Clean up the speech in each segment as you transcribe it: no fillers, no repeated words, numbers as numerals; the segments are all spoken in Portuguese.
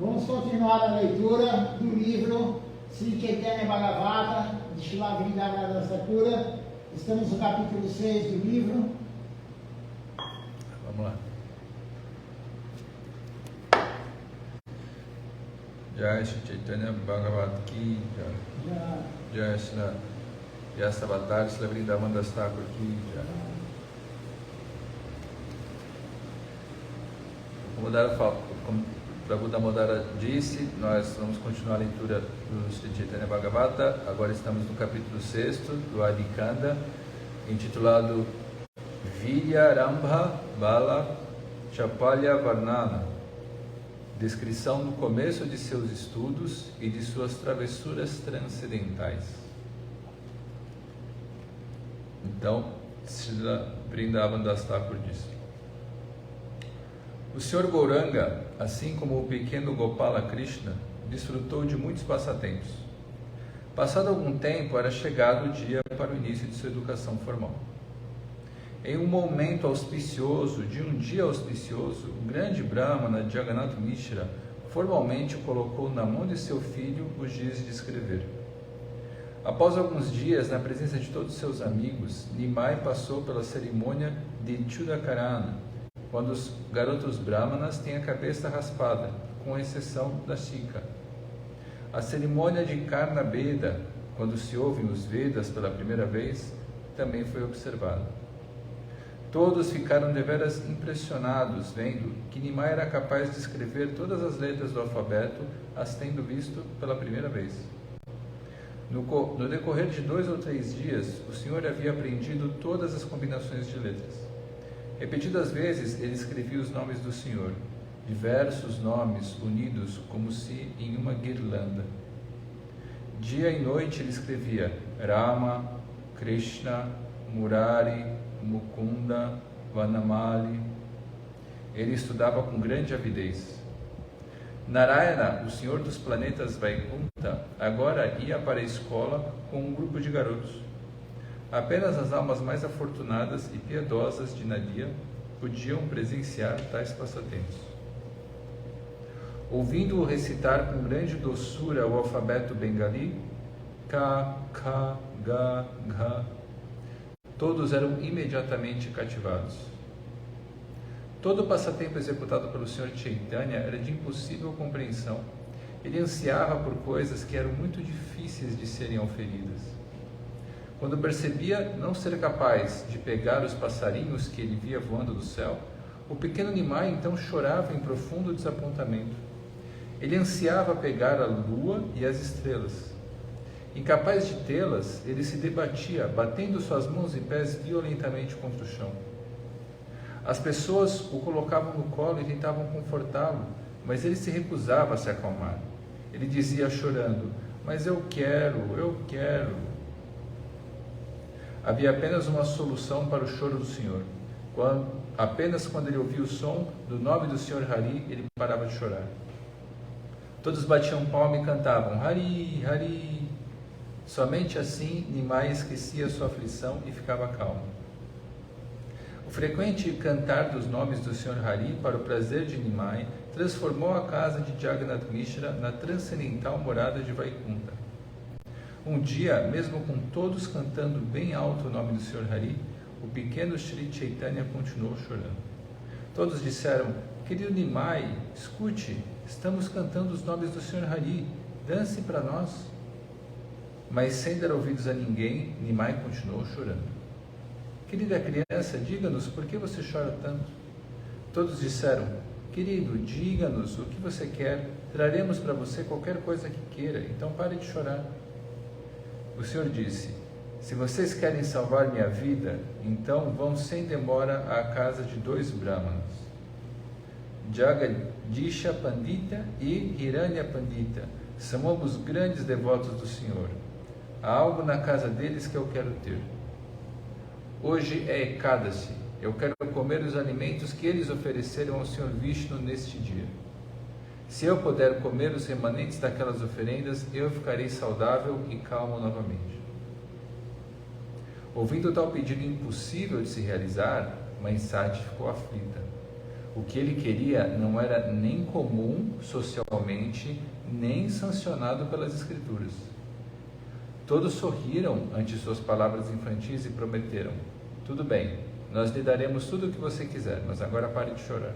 Vamos continuar a leitura do livro Sri Chaitanya Bhagavata, de Śrīla Vrindavananda Thakura. Estamos no capítulo 6 do livro. Vamos lá. Jai Shri Chaitanya Bhagavata Ki Jai. Jai Shri Vyasavatar Śrīla Vrindavananda Thakura Ki Jai. Como Prabhu Damodara disse, nós vamos continuar a leitura do Sri Chaitanya Bhagavata. Agora estamos no capítulo 6 do Adikanda, intitulado Viryarambha Bala Chapalya Varnana, descrição do começo de seus estudos e de suas travessuras transcendentais. Então, Srila Vrindavananda Thakur disse: o Sr. Gauranga, assim como o pequeno Gopala Krishna, desfrutou de muitos passatempos. Passado algum tempo, era chegado o dia para o início de sua educação formal. Em um momento auspicioso, o grande Brahmana Jagannath Mishra formalmente colocou na mão de seu filho os dias de escrever. Após alguns dias, na presença de todos seus amigos, Nimai passou pela cerimônia de Chudakarana, quando os garotos brahmanas têm a cabeça raspada, com exceção da Shika. A cerimônia de Karna Beda, quando se ouvem os Vedas pela primeira vez, também foi observada. Todos ficaram deveras impressionados, vendo que Nimai era capaz de escrever todas as letras do alfabeto, as tendo visto pela primeira vez. No decorrer de 2 ou 3 dias, o Senhor havia aprendido todas as combinações de letras. Repetidas vezes, ele escrevia os nomes do Senhor, diversos nomes unidos como se em uma guirlanda. Dia e noite ele escrevia Rama, Krishna, Murari, Mukunda, Vanamali. Ele estudava com grande avidez. Narayana, o senhor dos planetas Vaikunta, agora ia para a escola com um grupo de garotos. Apenas as almas mais afortunadas e piedosas de Nadia podiam presenciar tais passatempos. Ouvindo-o recitar com grande doçura o alfabeto bengali, Ka, Ka, Ga, Gha, todos eram imediatamente cativados. Todo o passatempo executado pelo Sr. Chaitanya era de impossível compreensão. Ele ansiava por coisas que eram muito difíceis de serem auferidas. Quando percebia não ser capaz de pegar os passarinhos que ele via voando do céu, o pequeno Nimai então chorava em profundo desapontamento. Ele ansiava pegar a lua e as estrelas. Incapaz de tê-las, ele se debatia, batendo suas mãos e pés violentamente contra o chão. As pessoas o colocavam no colo e tentavam confortá-lo, mas ele se recusava a se acalmar. Ele dizia chorando: mas eu quero. Havia apenas uma solução para o choro do Senhor. Apenas quando ele ouvia o som do nome do Senhor Hari, ele parava de chorar. Todos batiam palma e cantavam Hari, Hari. Somente assim Nimai esquecia sua aflição e ficava calmo. O frequente cantar dos nomes do Senhor Hari para o prazer de Nimai transformou a casa de Jagannath Mishra na transcendental morada de Vaikunta. Um dia, mesmo com todos cantando bem alto o nome do Senhor Hari, o pequeno Sri Chaitanya continuou chorando. Todos disseram: querido Nimai, escute, estamos cantando os nomes do Senhor Hari, dance para nós. Mas sem dar ouvidos a ninguém, Nimai continuou chorando. Querida criança, diga-nos por que você chora tanto. Todos disseram: querido, diga-nos o que você quer, traremos para você qualquer coisa que queira, então pare de chorar. O Senhor disse: se vocês querem salvar minha vida, então vão sem demora à casa de 2 brahmanas, Jagadisha Pandita e Hiranya Pandita. São ambos grandes devotos do Senhor. Há algo na casa deles que eu quero ter. Hoje é Ekadasi. Eu quero comer os alimentos que eles ofereceram ao Senhor Vishnu neste dia. Se eu puder comer os remanentes daquelas oferendas, eu ficarei saudável e calmo novamente. Ouvindo tal pedido impossível de se realizar, Mãe Sati ficou aflita. O que ele queria não era nem comum socialmente, nem sancionado pelas Escrituras. Todos sorriram ante suas palavras infantis e prometeram: tudo bem, nós lhe daremos tudo o que você quiser, mas agora pare de chorar.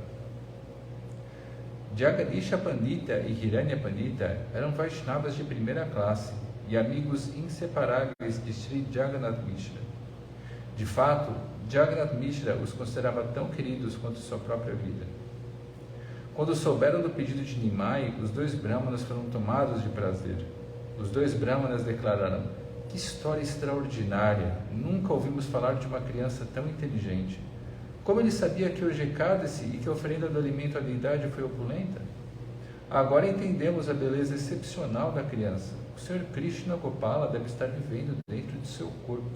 Jagadish Pandita e Hiranya Pandita eram Vaishnavas de primeira classe e amigos inseparáveis de Sri Jagannath Mishra. De fato, Jagannath Mishra os considerava tão queridos quanto sua própria vida. Quando souberam do pedido de Nimai, os dois brahmanas foram tomados de prazer. Os dois brahmanas declararam: que história extraordinária! Nunca ouvimos falar de uma criança tão inteligente. Como ele sabia que hoje é Ekadasi e que a oferenda do alimento à deidade foi opulenta? Agora entendemos a beleza excepcional da criança. O Senhor Krishna Gopala deve estar vivendo dentro de seu corpo.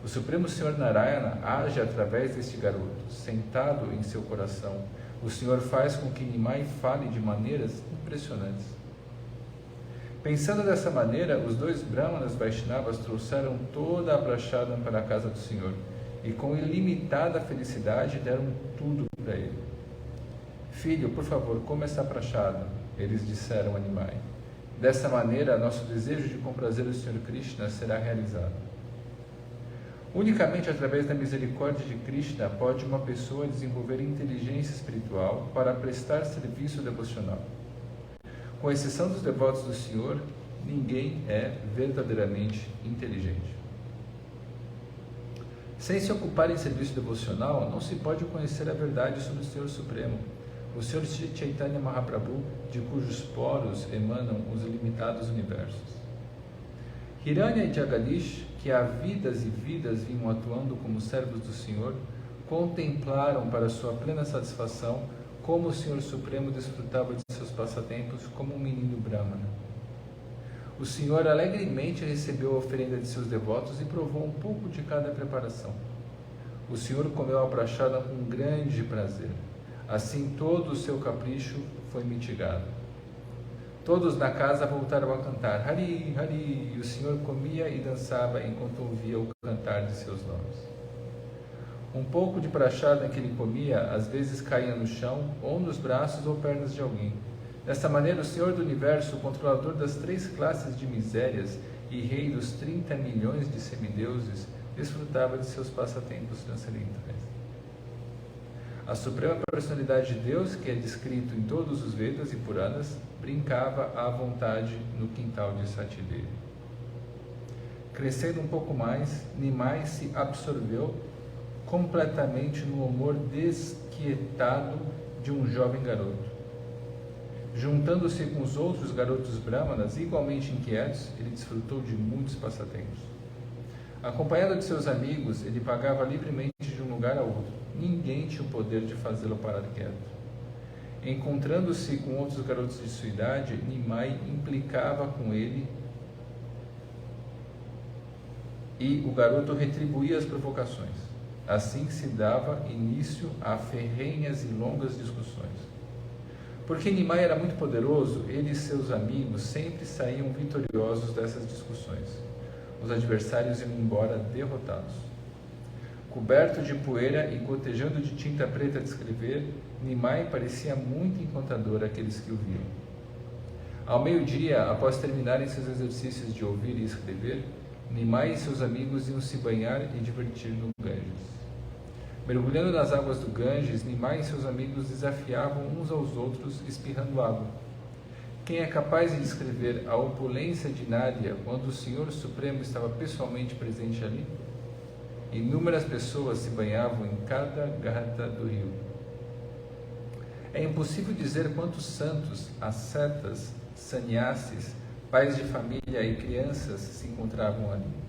O Supremo Senhor Narayana age através deste garoto, sentado em seu coração. O Senhor faz com que Nimai fale de maneiras impressionantes. Pensando dessa maneira, os dois brahmanas Vaishnavas trouxeram toda a prashadam para a casa do Senhor e com ilimitada felicidade deram tudo para ele. Filho, por favor, coma essa prashadam, eles disseram a Nimai. Dessa maneira, nosso desejo de comprazer o Senhor Krishna será realizado. Unicamente através da misericórdia de Krishna pode uma pessoa desenvolver inteligência espiritual para prestar serviço devocional. Com exceção dos devotos do Senhor, ninguém é verdadeiramente inteligente. Sem se ocupar em serviço devocional, não se pode conhecer a verdade sobre o Senhor Supremo, o Senhor Sri Chaitanya Mahaprabhu, de cujos poros emanam os ilimitados universos. Hiranya e Jagadish, que há vidas e vidas vinham atuando como servos do Senhor, contemplaram para sua plena satisfação como o Senhor Supremo desfrutava de seus passatempos como um menino brahmana. O Senhor alegremente recebeu a oferenda de seus devotos e provou um pouco de cada preparação. O Senhor comeu a prashadam com grande prazer. Assim todo o seu capricho foi mitigado. Todos na casa voltaram a cantar Hari, Hari, e o Senhor comia e dançava enquanto ouvia o cantar de seus nomes. Um pouco de prashadam que ele comia às vezes caía no chão, ou nos braços ou pernas de alguém. Dessa maneira, o Senhor do Universo, o controlador das 3 classes de misérias e rei dos 30 milhões de semideuses, desfrutava de seus passatempos transcendentais. A suprema personalidade de Deus, que é descrito em todos os Vedas e Puranas, brincava à vontade no quintal de Satidevi. Crescendo um pouco mais, Nimai se absorveu completamente no humor desquietado de um jovem garoto. Juntando-se com os outros garotos brahmanas igualmente inquietos, ele desfrutou de muitos passatempos. Acompanhado de seus amigos, ele pagava livremente de um lugar a outro. Ninguém tinha o poder de fazê-lo parar quieto. Encontrando-se com outros garotos de sua idade, Nimai implicava com ele e o garoto retribuía as provocações. Assim se dava início a ferrenhas e longas discussões. Porque Nimai era muito poderoso, ele e seus amigos sempre saíam vitoriosos dessas discussões. Os adversários iam embora derrotados. Coberto de poeira e gotejando de tinta preta de escrever, Nimai parecia muito encantador àqueles que o viam. Ao meio-dia, após terminarem seus exercícios de ouvir e escrever, Nimai e seus amigos iam se banhar e divertir no Ganges. Mergulhando nas águas do Ganges, Nimai e seus amigos desafiavam uns aos outros, espirrando água. Quem é capaz de descrever a opulência de Nádia quando o Senhor Supremo estava pessoalmente presente ali? Inúmeras pessoas se banhavam em cada gata do rio. É impossível dizer quantos santos, ascetas, sannyasis, pais de família e crianças se encontravam ali.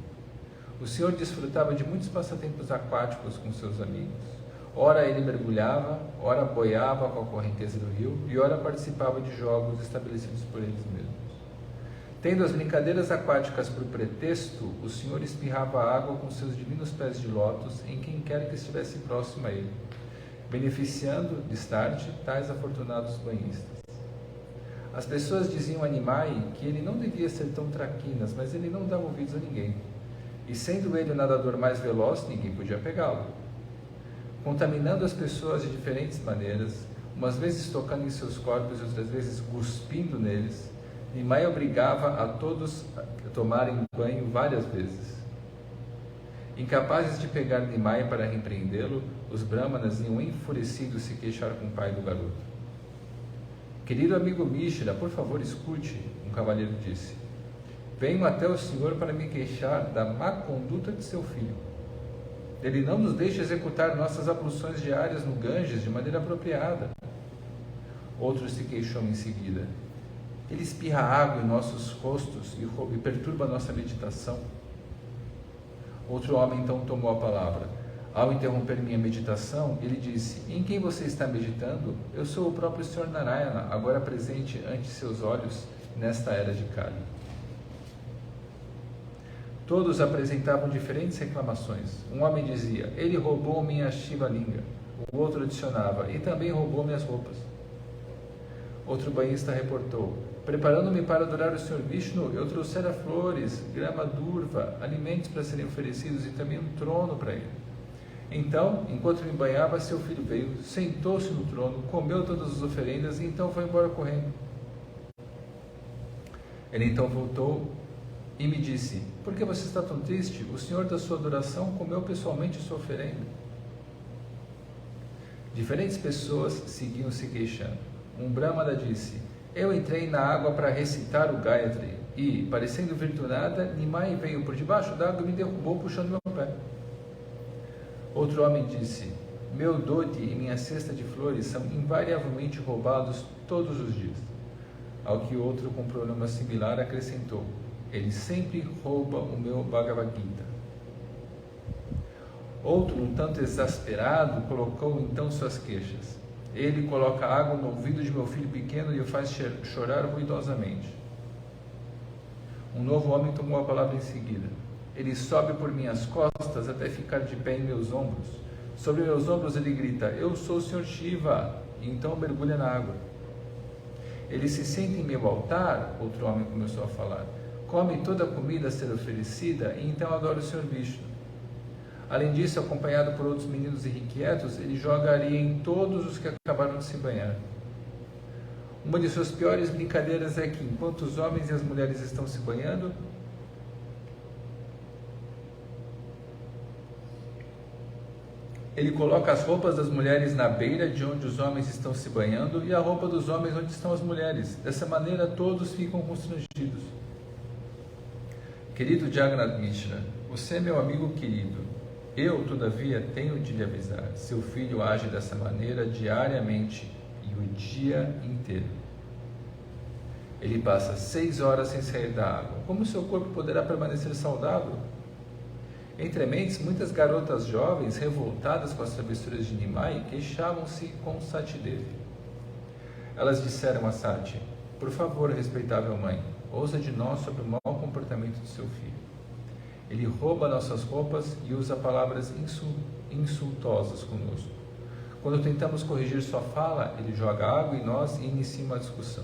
O Senhor desfrutava de muitos passatempos aquáticos com seus amigos. Ora ele mergulhava, ora boiava com a correnteza do rio e ora participava de jogos estabelecidos por eles mesmos. Tendo as brincadeiras aquáticas por pretexto, o Senhor espirrava água com seus divinos pés de lótus em quem quer que estivesse próximo a ele, beneficiando, distarte, tais afortunados banhistas. As pessoas diziam a Nimai que ele não devia ser tão traquinas, mas ele não dava ouvidos a ninguém. E sendo ele o nadador mais veloz, ninguém podia pegá-lo. contaminando as pessoas de diferentes maneiras, umas vezes tocando em seus corpos e outras vezes cuspindo neles. Nimai obrigava a todos a tomarem banho várias vezes. Incapazes de pegar Nimai para repreendê-lo, os brahmanas iam enfurecidos se queixar com o pai do garoto. Querido amigo Mishra, por favor escute, um cavalheiro disse. Venho até o senhor para me queixar da má conduta de seu filho. Ele não nos deixa executar nossas abluções diárias no Ganges de maneira apropriada. Outro se queixou em seguida. Ele espirra água em nossos rostos e perturba nossa meditação. Outro homem então tomou a palavra. Ao interromper minha meditação, ele disse, em quem você está meditando? Eu sou o próprio Sr. Narayana, agora presente ante seus olhos nesta era de Kali. Todos apresentavam diferentes reclamações. Um homem dizia, ele roubou minha Shiva Linga. O outro adicionava, e também roubou minhas roupas. Outro banhista reportou, preparando-me para adorar o Sr. Vishnu, eu trouxera flores, grama durva, alimentos para serem oferecidos e também um trono para ele. Então, enquanto me banhava, seu filho veio, sentou-se no trono, comeu todas as oferendas e então foi embora correndo. Ele então voltou e me disse, por que você está tão triste? O senhor da sua adoração comeu pessoalmente sua oferenda. Diferentes pessoas seguiam se queixando. Um brahmana disse, eu entrei na água para recitar o Gayatri e, parecendo vir do nada, Nimai veio por debaixo d'água e me derrubou puxando meu pé. Outro homem disse, meu doti e minha cesta de flores são invariavelmente roubados todos os dias. Ao que outro com problema similar acrescentou, ele sempre rouba o meu Bhagavad Gita. Outro, um tanto exasperado, colocou então suas queixas. Ele coloca água no ouvido de meu filho pequeno e o faz chorar ruidosamente. Um novo homem tomou a palavra em seguida. Ele sobe por minhas costas até ficar de pé em meus ombros. Sobre meus ombros ele grita, eu sou o Sr. Shiva, e então mergulha na água. Ele se senta em meu altar, outro homem começou a falar, come toda a comida a ser oferecida e então adora o Sr. Vishnu. Além disso, acompanhado por outros meninos irrequietos, ele joga areia em todos os que acabaram de se banhar. Uma de suas piores brincadeiras é que, enquanto os homens e as mulheres estão se banhando, ele coloca as roupas das mulheres na beira de onde os homens estão se banhando e a roupa dos homens onde estão as mulheres. Dessa maneira, todos ficam constrangidos. Querido Jagannath Mishra, você é meu amigo querido. Eu, todavia, tenho de lhe avisar. Seu filho age dessa maneira diariamente e o dia inteiro. Ele passa 6 horas sem sair da água. Como seu corpo poderá permanecer saudável? Entre mentes, muitas garotas jovens, revoltadas com as travessuras de Nimai, queixavam-se com Satidevi. Elas disseram a Sati, por favor, respeitável mãe, ouça de nós sobre o mau comportamento de seu filho. Ele rouba nossas roupas e usa palavras insultosas conosco. Quando tentamos corrigir sua fala, ele joga água em nós e inicia uma discussão.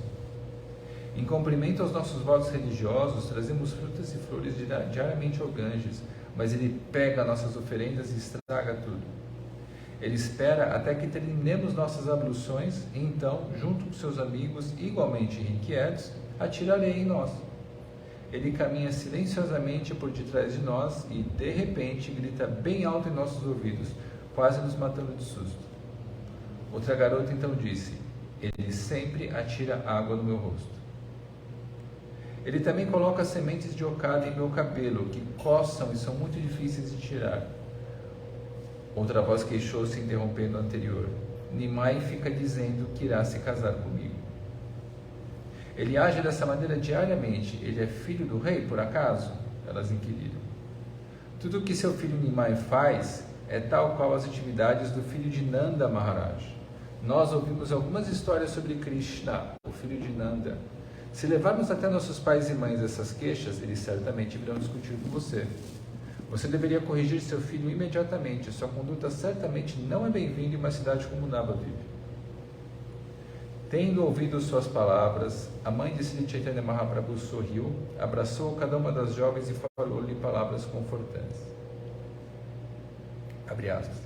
Em cumprimento aos nossos votos religiosos, trazemos frutas e flores diariamente ao Ganges, mas ele pega nossas oferendas e estraga tudo. Ele espera até que terminemos nossas abluções e então, junto com seus amigos igualmente irrequietos, atira areia em nós. Ele caminha silenciosamente por detrás de nós e, de repente, grita bem alto em nossos ouvidos, quase nos matando de susto. Outra garota então disse, ele sempre atira água no meu rosto. Ele também coloca sementes de okada em meu cabelo, que coçam e são muito difíceis de tirar. Outra voz queixou-se, interrompendo a anterior. Nimai fica dizendo que irá se casar comigo. Ele age dessa maneira diariamente. Ele é filho do rei, por acaso? Elas inquiriram. Tudo o que seu filho Nimai faz é tal qual as atividades do filho de Nanda Maharaj. Nós ouvimos algumas histórias sobre Krishna, o filho de Nanda. Se levarmos até nossos pais e mães essas queixas, eles certamente virão discutir com você. Você deveria corrigir seu filho imediatamente. Sua conduta certamente não é bem-vinda em uma cidade como Nava vive. Tendo ouvido suas palavras, a mãe de Sri Chaitanya Mahaprabhu sorriu, abraçou cada uma das jovens e falou-lhe palavras confortantes. Abre aspas.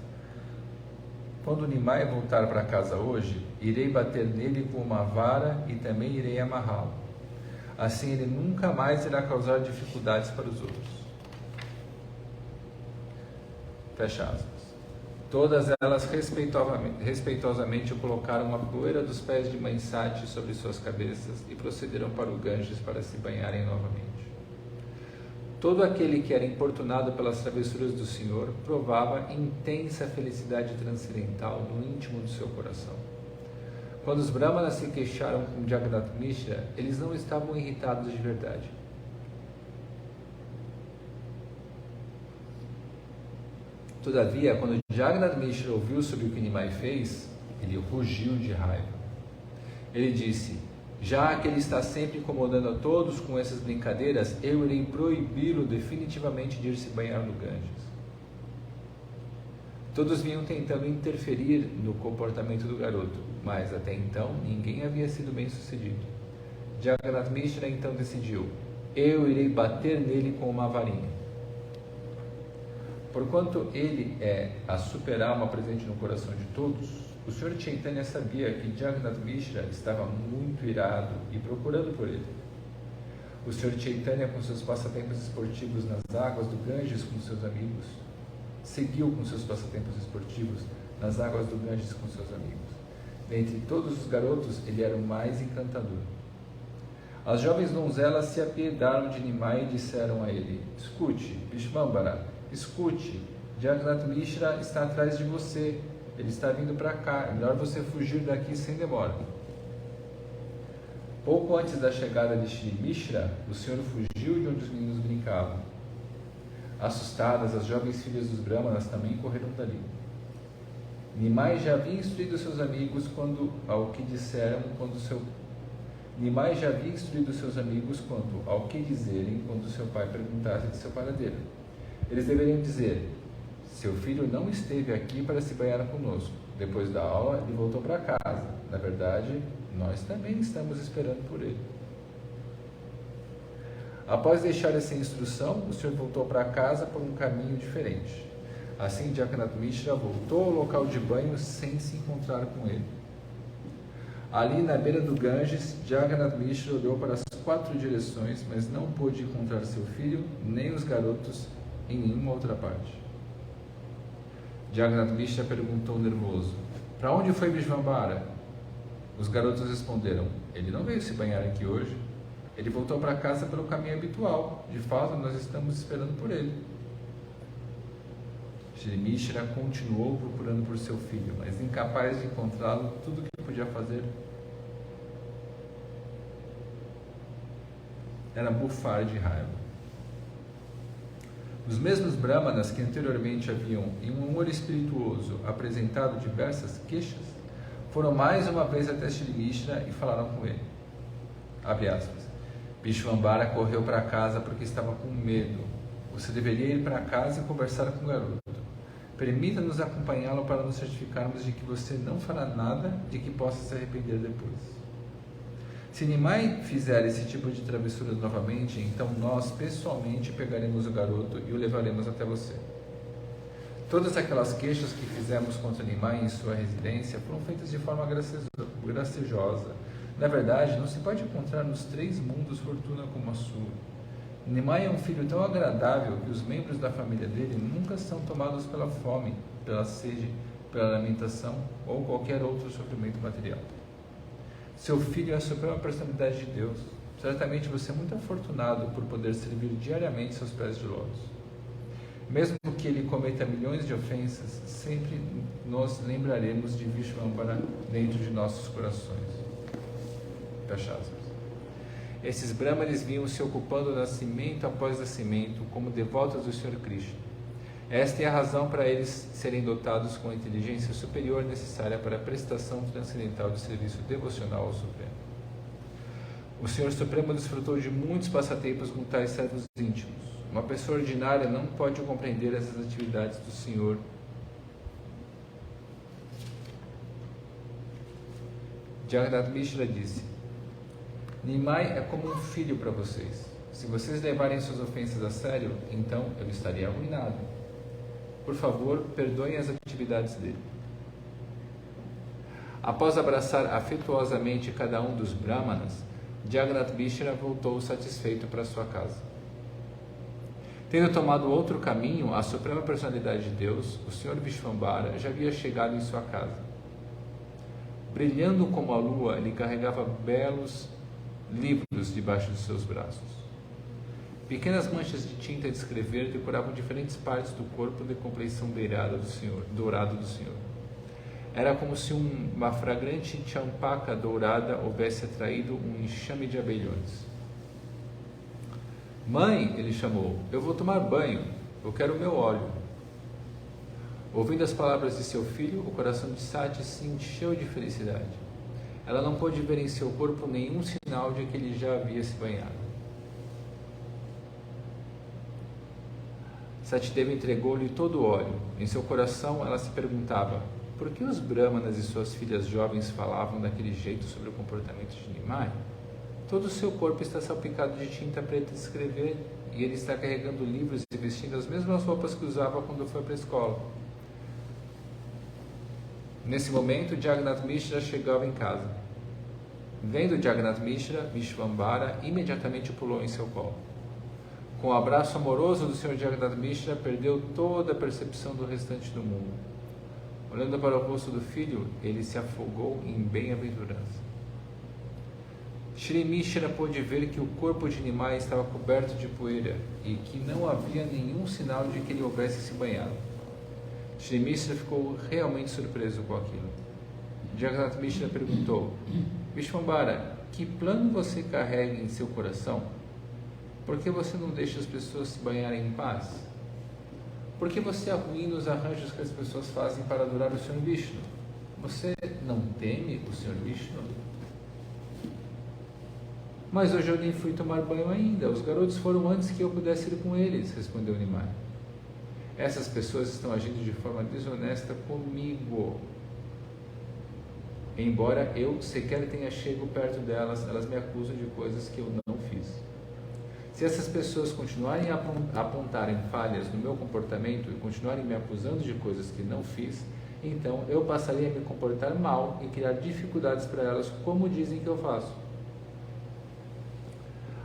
Quando Nimai voltar para casa hoje, irei bater nele com uma vara e também irei amarrá-lo. Assim ele nunca mais irá causar dificuldades para os outros. Fecha aspas. Todas elas respeitosamente colocaram a poeira dos pés de Mãe Sati sobre suas cabeças e procederam para o Ganges para se banharem novamente. Todo aquele que era importunado pelas travessuras do Senhor provava intensa felicidade transcendental no íntimo do seu coração. Quando os Brahmanas se queixaram com Jagannath Mishra, eles não estavam irritados de verdade. Todavia, quando Jagannath Mishra ouviu sobre o que Nimai fez, ele rugiu de raiva. Ele disse: já que ele está sempre incomodando a todos com essas brincadeiras, eu irei proibi-lo definitivamente de ir se banhar no Ganges. Todos vinham tentando interferir no comportamento do garoto, mas até então ninguém havia sido bem sucedido. Jagannath Mishra então decidiu: eu irei bater nele com uma varinha. Porquanto ele é a super alma presente no coração de todos, o Sr. Chaitanya sabia que Jagannath Mishra estava muito irado e procurando por ele. O Sr. Chaitanya, com seus passatempos esportivos nas águas do Ganges com seus amigos, seguiu com seus passatempos esportivos nas águas do Ganges com seus amigos. Dentre todos os garotos, ele era o mais encantador. As jovens donzelas se apiedaram de Nimai e disseram a ele: escute, Vishvambara, escute, Jagannath Mishra está atrás de você. Ele está vindo para cá. É melhor você fugir daqui sem demora. Pouco antes da chegada de Shri Mishra, o Senhor fugiu de onde os meninos brincavam. Assustadas, as jovens filhas dos Brahmanas também correram dali. Nimai já havia instruído seus amigos quanto ao que dizerem quando seu pai perguntasse de seu paradeiro. Eles deveriam dizer: seu filho não esteve aqui para se banhar conosco. Depois da aula, ele voltou para casa. Na verdade, nós também estamos esperando por ele. Após deixar essa instrução, o Senhor voltou para casa por um caminho diferente. Assim, Jagannath Mishra voltou ao local de banho sem se encontrar com ele. Ali na beira do Ganges, Jagannath Mishra olhou para as 4 direções, mas não pôde encontrar seu filho nem os garotos em nenhuma outra parte. Jagannath Mishra perguntou nervoso: para onde foi Vishvambara? Os garotos responderam: ele não veio se banhar aqui hoje. Ele voltou para casa pelo caminho habitual. De fato, nós estamos esperando por ele. Shri Mishra continuou procurando por seu filho, mas incapaz de encontrá-lo, tudo o que podia fazer era bufar de raiva. Os mesmos Brahmanas que anteriormente haviam, em um humor espirituoso, apresentado diversas queixas, foram mais uma vez até Shri Mishra e falaram com ele. Abre aspas. Vishvambara correu para casa porque estava com medo. Você deveria ir para casa e conversar com o garoto. Permita-nos acompanhá-lo para nos certificarmos de que você não fará nada de que possa se arrepender depois. Se Nimai fizer esse tipo de travessuras novamente, então nós pessoalmente pegaremos o garoto e o levaremos até você. Todas aquelas queixas que fizemos contra Nimai em sua residência foram feitas de forma gracejosa. Na verdade, não se pode encontrar nos 3 mundos fortuna como a sua. Nimai é um filho tão agradável que os membros da família dele nunca são tomados pela fome, pela sede, pela lamentação ou qualquer outro sofrimento material. Seu filho é a suprema personalidade de Deus. Certamente você é muito afortunado por poder servir diariamente seus pés de lótus. Mesmo que ele cometa milhões de ofensas, sempre nos lembraremos de Vishvambara dentro de nossos corações. Fecha aspas. Esses Brahmanes vinham se ocupando nascimento após nascimento como devotos do Sr. Krishna. Esta é a razão para eles serem dotados com a inteligência superior necessária para a prestação transcendental de serviço devocional ao Supremo. O Senhor Supremo desfrutou de muitos passatempos com tais servos íntimos. Uma pessoa ordinária não pode compreender essas atividades do Senhor. Jagannath Mishra disse: Nimai é como um filho para vocês. Se vocês levarem suas ofensas a sério, então eu estaria arruinado. Por favor, perdoem as atividades dele. Após abraçar afetuosamente cada um dos brahmanas, Jagannath Mishra voltou satisfeito para sua casa. Tendo tomado outro caminho, a Suprema Personalidade de Deus, o Sr. Vishvambara, já havia chegado em sua casa. Brilhando como a lua, ele carregava belos livros debaixo de seus braços. Pequenas manchas de tinta de escrever decoravam diferentes partes do corpo de compleição dourado do Senhor. Era como se uma fragrante champaka dourada houvesse atraído um enxame de abelhões. Mãe, ele chamou, eu vou tomar banho, eu quero o meu óleo. Ouvindo as palavras de seu filho, o coração de Sati se encheu de felicidade. Ela não pôde ver em seu corpo nenhum sinal de que ele já havia se banhado. Satideva entregou-lhe todo o óleo. Em seu coração, ela se perguntava, por que os brahmanas e suas filhas jovens falavam daquele jeito sobre o comportamento de Nimai? Todo o seu corpo está salpicado de tinta preta de escrever e ele está carregando livros e vestindo as mesmas roupas que usava quando foi para a escola. Nesse momento, Jagannath Mishra chegava em casa. Vendo Jagannath Mishra, Vishvambara imediatamente pulou em seu colo. Com o abraço amoroso do Sr. Jagannath Mishra, perdeu toda a percepção do restante do mundo. Olhando para o rosto do filho, ele se afogou em bem-aventurança. Shri Mishra pôde ver que o corpo de Nimai estava coberto de poeira e que não havia nenhum sinal de que ele houvesse se banhado. Shri Mishra ficou realmente surpreso com aquilo. Jagannath Mishra perguntou, Vishvambara, que plano você carrega em seu coração? Por que você não deixa as pessoas se banharem em paz? Por que você arruína os arranjos que as pessoas fazem para adorar o Sr. Vishnu? Você não teme o Sr. Vishnu? Mas hoje eu nem fui tomar banho ainda. Os garotos foram antes que eu pudesse ir com eles, respondeu Nimai. Essas pessoas estão agindo de forma desonesta comigo. Embora eu sequer tenha chego perto delas, elas me acusam de coisas que eu não fiz. Se essas pessoas continuarem a apontarem falhas no meu comportamento e continuarem me acusando de coisas que não fiz, então eu passarei a me comportar mal e criar dificuldades para elas, como dizem que eu faço.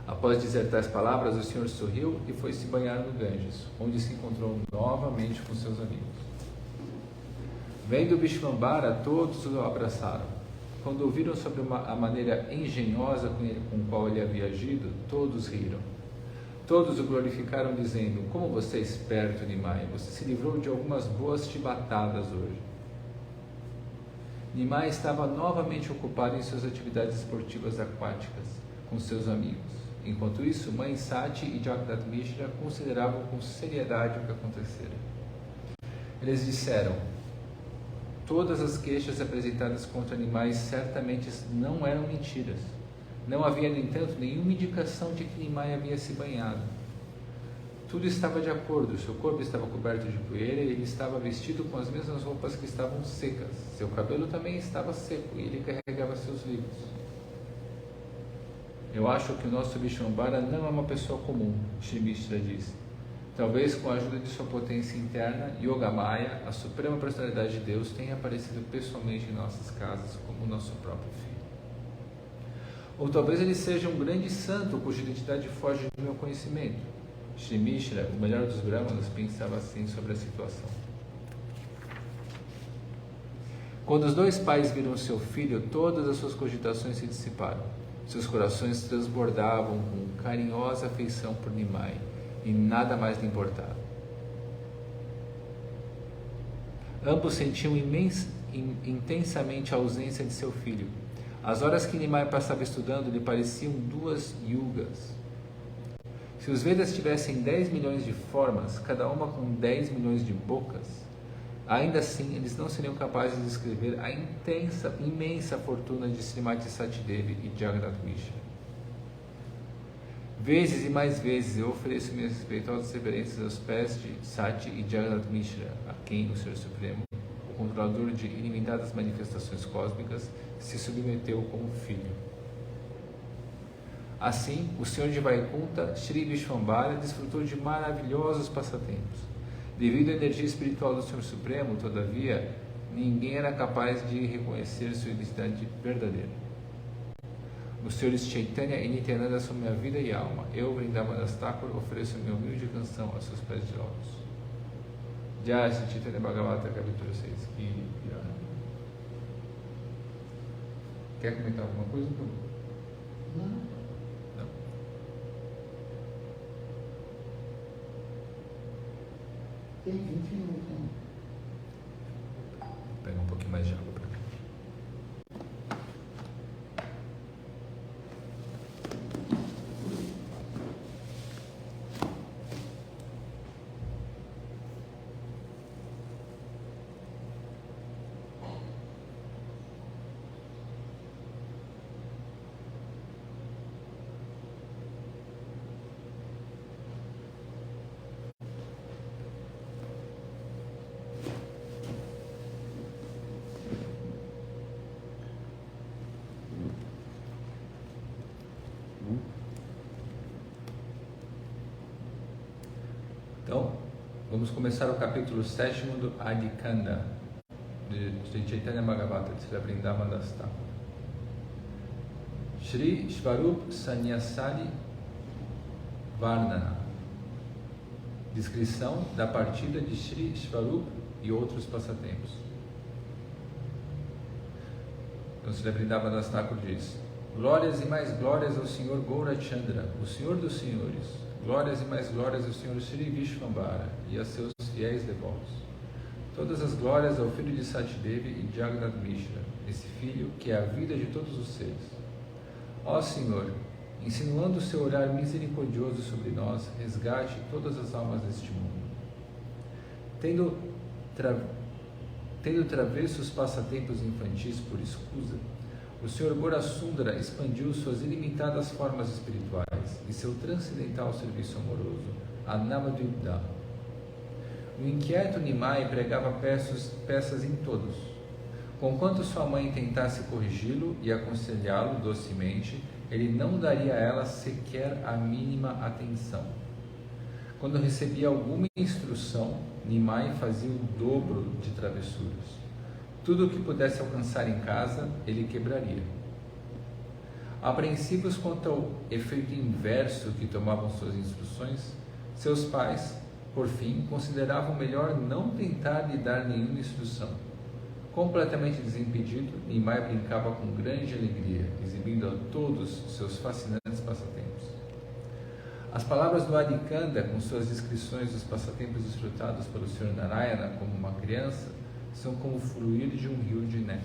Após dizer tais palavras, o Senhor sorriu e foi se banhar no Ganges, onde se encontrou novamente com seus amigos. Vendo Vishvambara, todos o abraçaram. Quando ouviram sobre a maneira engenhosa com qual ele havia agido, todos riram. Todos o glorificaram, dizendo, como você é esperto, Nimai, você se livrou de algumas boas chibatadas hoje. Nimai estava novamente ocupado em suas atividades esportivas aquáticas, com seus amigos. Enquanto isso, Mãe Sati e Jagannath Mishra consideravam com seriedade o que acontecera. Eles disseram, todas as queixas apresentadas contra Nimai certamente não eram mentiras. Não havia, no entanto, nenhuma indicação de que Nimai havia se banhado. Tudo estava de acordo, seu corpo estava coberto de poeira e ele estava vestido com as mesmas roupas que estavam secas. Seu cabelo também estava seco e ele carregava seus livros. Eu acho que o nosso Vishvambara não é uma pessoa comum, Shri Mishra disse. Talvez com a ajuda de sua potência interna, Yogamaya, a suprema personalidade de Deus, tenha aparecido pessoalmente em nossas casas como nosso próprio filho. Ou talvez ele seja um grande santo cuja identidade foge do meu conhecimento. Shri Mishra, o melhor dos brahmanas, pensava assim sobre a situação. Quando os dois pais viram seu filho, todas as suas cogitações se dissiparam. Seus corações transbordavam com carinhosa afeição por Nimai e nada mais lhe importava. Ambos sentiam intensamente a ausência de seu filho. As horas que Nimai passava estudando lhe pareciam 2 yugas. Se os Vedas tivessem 10 milhões de formas, cada uma com 10 milhões de bocas, ainda assim eles não seriam capazes de descrever a imensa fortuna de Srimati Satidevi e Jagannath Mishra. Vezes e mais vezes eu ofereço minhas respeitosas reverências aos pés de Sati e Jagannath Mishra, a quem o Senhor Supremo, o controlador de ilimitadas manifestações cósmicas, se submeteu como filho. Assim, o Senhor de Vaikunta, Shri Vishvambara, desfrutou de maravilhosos passatempos. Devido à energia espiritual do Senhor Supremo, todavia, ninguém era capaz de reconhecer sua identidade verdadeira. Os senhores Chaitanya e Nityananda são minha vida e alma. Eu, Vrindavan Thakur, ofereço minha humilde canção aos seus pés de lótus. Jai Shri Chaitanya Bhagavata, capítulo 6. Quer comentar alguma coisa? Não. Não. Tem 20 minutos. Né? Vou pegar um pouquinho mais de água para mim. Então, vamos começar o capítulo 7 do Adikanda, de Chaitanya Bhagavata, de Srila Vrindavan Das Thakur. Shri Svarup Sanyasali Varnana. Descrição da partida de Shri Svarup e outros passatempos. Então, Srila Vrindavan Das Thakur diz: glórias e mais glórias ao Senhor Gaurachandra, o Senhor dos Senhores. Glórias e mais glórias ao Senhor Shri Vishvambara e a seus fiéis devotos. Todas as glórias ao filho de Satidevi e Jagannath Mishra, esse filho que é a vida de todos os seres. Ó Senhor, insinuando o seu olhar misericordioso sobre nós, resgate todas as almas deste mundo. Tendo travessos passatempos infantis por escusa, o Sr. Gaurasundara expandiu suas ilimitadas formas espirituais e seu transcendental serviço amoroso, a Navadvipta. O inquieto Nimai pregava peças em todos. Conquanto sua mãe tentasse corrigi-lo e aconselhá-lo docemente, ele não daria a ela sequer a mínima atenção. Quando recebia alguma instrução, Nimai fazia o dobro de travessuras. Tudo o que pudesse alcançar em casa, ele quebraria. Apreensivos quanto ao efeito inverso que tomavam suas instruções, seus pais, por fim, consideravam melhor não tentar lhe dar nenhuma instrução. Completamente desimpedido, Nimai brincava com grande alegria, exibindo a todos seus fascinantes passatempos. As palavras do Adikanda, com suas descrições dos passatempos desfrutados pelo Sr. Narayana como uma criança, são como o fluir de um rio de néctar.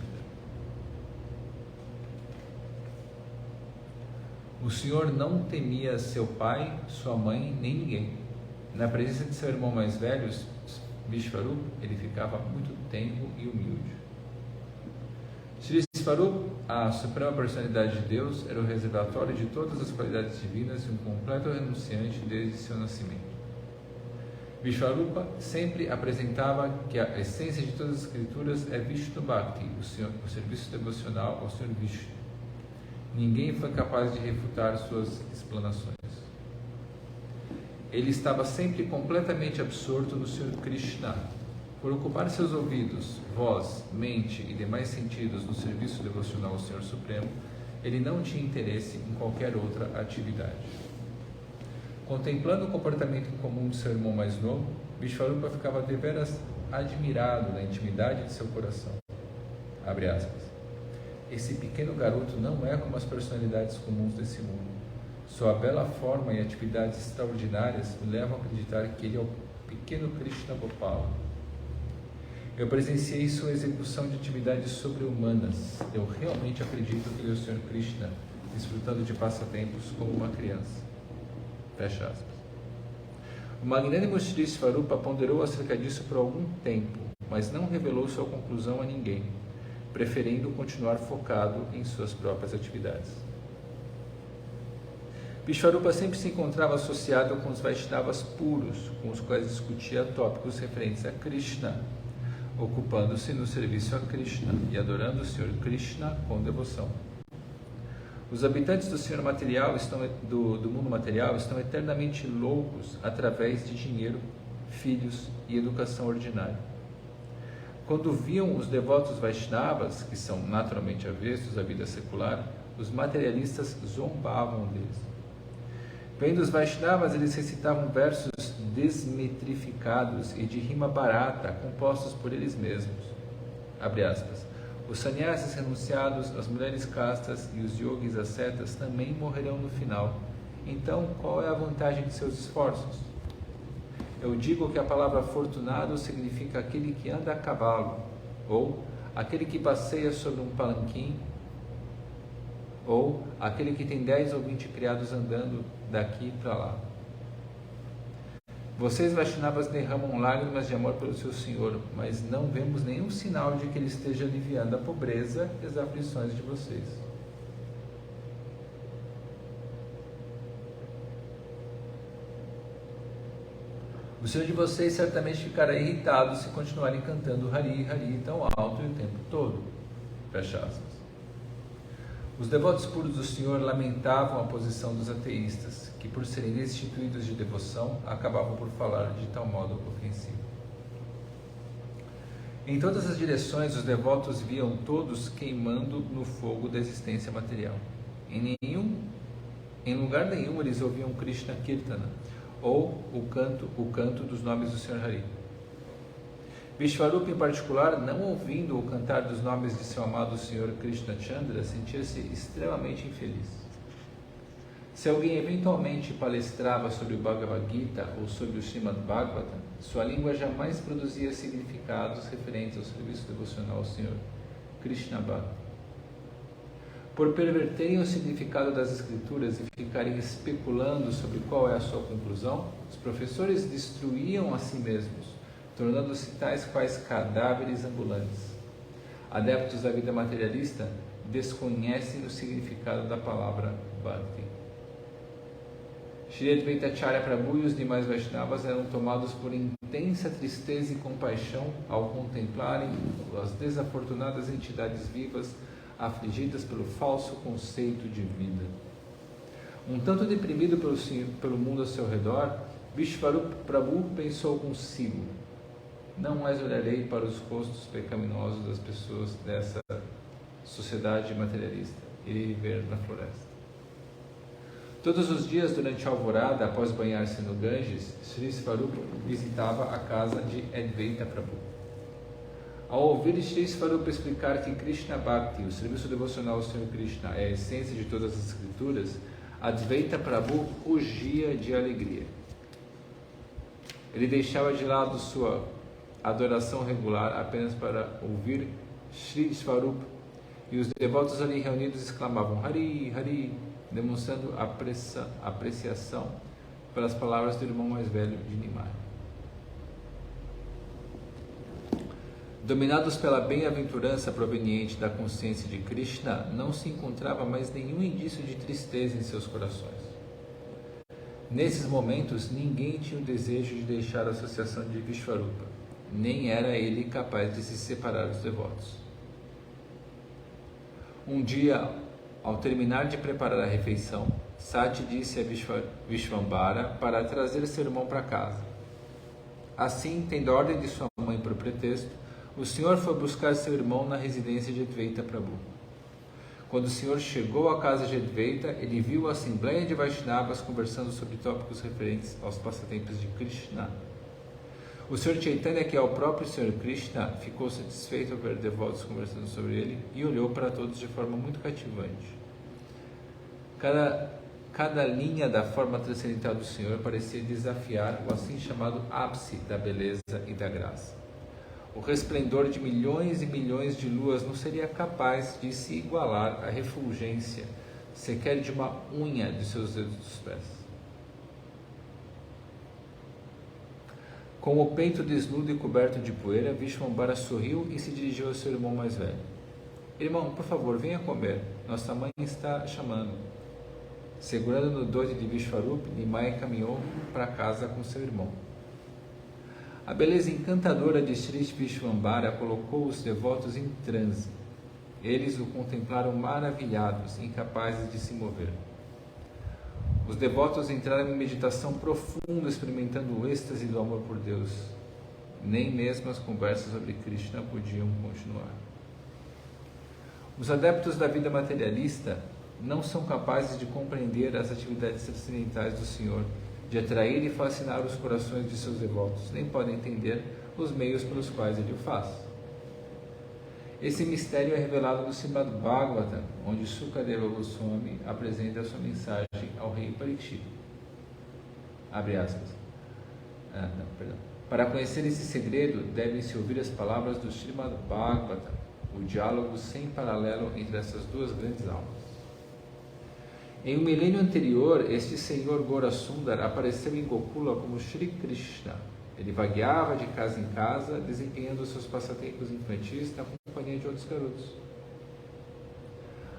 O Senhor não temia seu pai, sua mãe, nem ninguém. Na presença de seu irmão mais velho, Vishvarup, ele ficava muito tenro e humilde. Shri Svarup, a suprema personalidade de Deus, era o reservatório de todas as qualidades divinas e um completo renunciante desde seu nascimento. Vishvarupa sempre apresentava que a essência de todas as escrituras é Vishnu Bhakti, o serviço devocional ao Sr. Vishnu. Ninguém foi capaz de refutar suas explanações. Ele estava sempre completamente absorto no Sr. Krishna. Por ocupar seus ouvidos, voz, mente e demais sentidos no serviço devocional ao Senhor Supremo, ele não tinha interesse em qualquer outra atividade. Contemplando o comportamento incomum de seu irmão mais novo, Vishvarupa ficava deveras admirado na intimidade de seu coração. Abre aspas. Esse pequeno garoto não é como as personalidades comuns desse mundo. Sua bela forma e atividades extraordinárias me levam a acreditar que ele é o pequeno Krishna Gopala. Eu presenciei sua execução de atividades sobre-humanas. Eu realmente acredito que ele é o Sr. Krishna, desfrutando de passatempos como uma criança. Fecha aspas. O magnânimo Shri Svarupa ponderou acerca disso por algum tempo, mas não revelou sua conclusão a ninguém, preferindo continuar focado em suas próprias atividades. Vishvarupa sempre se encontrava associado com os Vaishnavas puros, com os quais discutia tópicos referentes a Krishna, ocupando-se no serviço a Krishna e adorando o Sr. Krishna com devoção. Os habitantes do mundo material estão eternamente loucos através de dinheiro, filhos e educação ordinária. Quando viam os devotos Vaishnavas, que são naturalmente avessos à vida secular, os materialistas zombavam deles. Vendo os Vaishnavas, eles recitavam versos desmetrificados e de rima barata, compostos por eles mesmos. Abre aspas. Os sannyasis renunciados, as mulheres castas e os yogis ascetas também morrerão no final. Então, qual é a vantagem de seus esforços? Eu digo que a palavra afortunado significa aquele que anda a cavalo, ou aquele que passeia sobre um palanquim, ou aquele que tem 10 ou 20 criados andando daqui para lá. Vocês Vaishnavas derramam lágrimas de amor pelo seu Senhor, mas não vemos nenhum sinal de que ele esteja aliviando a pobreza e as aflições de vocês. O Senhor de vocês certamente ficará irritado se continuarem cantando Hari, Hari tão alto o tempo todo. Fecha aspas. Os devotos puros do Senhor lamentavam a posição dos ateístas, que por serem destituídos de devoção, acabavam por falar de tal modo ofensivo. Em todas as direções, os devotos viam todos queimando no fogo da existência material. Em lugar nenhum eles ouviam Krishna Kirtana, ou o canto dos nomes do Senhor Hari. Vishvarupa, em particular, não ouvindo o cantar dos nomes de seu amado Senhor Krishna Chandra, sentia-se extremamente infeliz. Se alguém eventualmente palestrava sobre o Bhagavad Gita ou sobre o Srimad Bhagavatam, sua língua jamais produzia significados referentes ao serviço devocional ao Senhor Krishna Bhakti. Por perverterem o significado das escrituras e ficarem especulando sobre qual é a sua conclusão, os professores destruíam a si mesmos, tornando-se tais quais cadáveres ambulantes. Adeptos da vida materialista desconhecem o significado da palavra Bhakti. Shri Advaita Acharya Prabhu e os demais Vaishnavas eram tomados por intensa tristeza e compaixão ao contemplarem as desafortunadas entidades vivas afligidas pelo falso conceito de vida. Um tanto deprimido pelo mundo ao seu redor, Vishvarupa Prabhu pensou consigo: não mais olharei para os rostos pecaminosos das pessoas dessa sociedade materialista. Irei viver na floresta. Todos os dias, durante a alvorada, após banhar-se no Ganges, Sri Svarupa visitava a casa de Advaita Prabhu. Ao ouvir Sri Svarupa explicar que Krishna Bhakti, o serviço devocional ao Senhor Krishna, é a essência de todas as escrituras, Advaita Prabhu rugia de alegria. Ele deixava de lado sua adoração regular apenas para ouvir Sri Svarupa, e os devotos ali reunidos exclamavam Hari, Hari, demonstrando apreciação pelas palavras do irmão mais velho de Nimai. Dominados pela bem-aventurança proveniente da consciência de Krishna, não se encontrava mais nenhum indício de tristeza em seus corações. Nesses momentos, ninguém tinha o desejo de deixar a associação de Vishvarupa, nem era ele capaz de se separar dos devotos. Um dia, ao terminar de preparar a refeição, Sati disse a Vishvambara para trazer seu irmão para casa. Assim, tendo a ordem de sua mãe por pretexto, o senhor foi buscar seu irmão na residência de Advaita Prabhu. Quando o senhor chegou à casa de Advaita, ele viu a assembleia de Vaishnavas conversando sobre tópicos referentes aos passatempos de Krishna. O Sr. Chaitanya, que é o próprio Sr. Krishna, ficou satisfeito ao ver devotos conversando sobre ele e olhou para todos de forma muito cativante. Cada linha da forma transcendental do Senhor parecia desafiar o assim chamado ápice da beleza e da graça. O resplendor de milhões e milhões de luas não seria capaz de se igualar à refulgência, sequer de uma unha de seus dedos dos pés. Com o peito desnudo e coberto de poeira, Vishvambara sorriu e se dirigiu ao seu irmão mais velho. Irmão, por favor, venha comer. Nossa mãe está chamando. Segurando no dote de Vishvarupa, Nimai caminhou para casa com seu irmão. A beleza encantadora de Sri Vishvambara colocou os devotos em transe. Eles o contemplaram maravilhados, incapazes de se mover. Os devotos entraram em meditação profunda, experimentando o êxtase do amor por Deus. Nem mesmo as conversas sobre Krishna podiam continuar. Os adeptos da vida materialista não são capazes de compreender as atividades transcendentais do Senhor, de atrair e fascinar os corações de seus devotos, nem podem entender os meios pelos quais ele o faz. Esse mistério é revelado no Srimad Bhagavatam, onde Sukadeva Goswami apresenta a sua mensagem ao rei Parikshit. Abre aspas. Para conhecer esse segredo, devem-se ouvir as palavras do Srimad Bhagavatam, o diálogo sem paralelo entre essas duas grandes almas. Em um milênio anterior, este senhor Gaurasundar apareceu em Gokula como Shri Krishna. Ele vagueava de casa em casa, desempenhando seus passatempos infantis na companhia de outros garotos.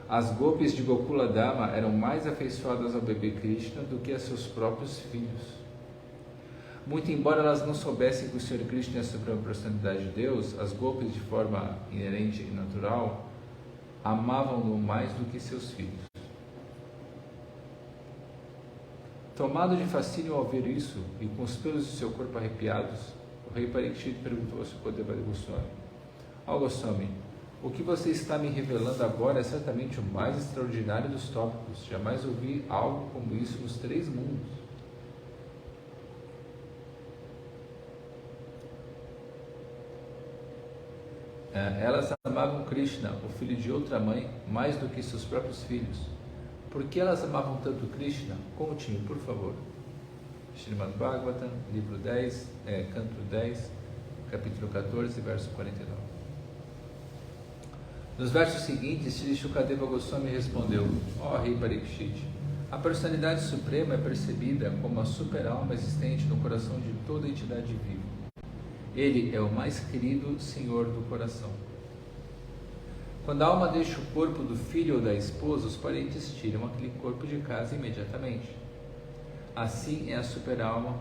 As gopis de Gokula Dama eram mais afeiçoadas ao bebê Krishna do que a seus próprios filhos. Muito embora elas não soubessem que o Senhor Krishna é a suprema personalidade de Deus, as gopis, de forma inerente e natural, amavam-no mais do que seus filhos. Tomado de fascínio ao ver isso, e com os pelos de seu corpo arrepiados, o rei Parikshit perguntou a Sukadeva Goswami: Ó Goswami, o que você está me revelando agora é certamente o mais extraordinário dos tópicos. Jamais ouvi algo como isso nos 3 mundos. Elas amavam Krishna, o filho de outra mãe, mais do que seus próprios filhos. Por que elas amavam tanto Krishna? Conte-me, por favor. Srimad Bhagavatam, livro 10, canto 10, capítulo 14, verso 49. Nos versos seguintes, Shri Shukadeva Goswami respondeu: Ó rei Parikshit, a personalidade suprema é percebida como a super-alma existente no coração de toda entidade viva. Ele é o mais querido Senhor do coração. Quando a alma deixa o corpo do filho ou da esposa, os parentes tiram aquele corpo de casa imediatamente. Assim é a super-alma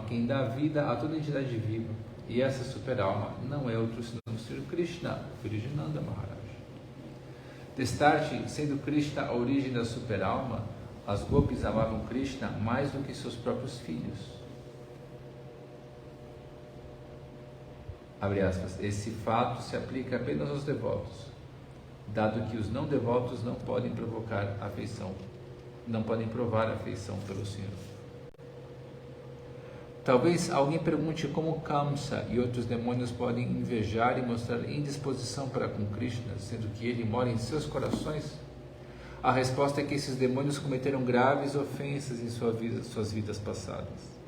quem dá vida a toda entidade viva. E essa super-alma não é outro senão o Sri Krishna, filho de Nanda Maharaj. Destarte, sendo Krishna a origem da super-alma, as gopis amavam Krishna mais do que seus próprios filhos. Abre aspas. Esse fato se aplica apenas aos devotos, dado que os não devotos não podem provar afeição pelo Senhor. Talvez alguém pergunte como Kamsa e outros demônios podem invejar e mostrar indisposição para com Krishna, sendo que ele mora em seus corações. A resposta é que esses demônios cometeram graves ofensas em suas vidas passadas.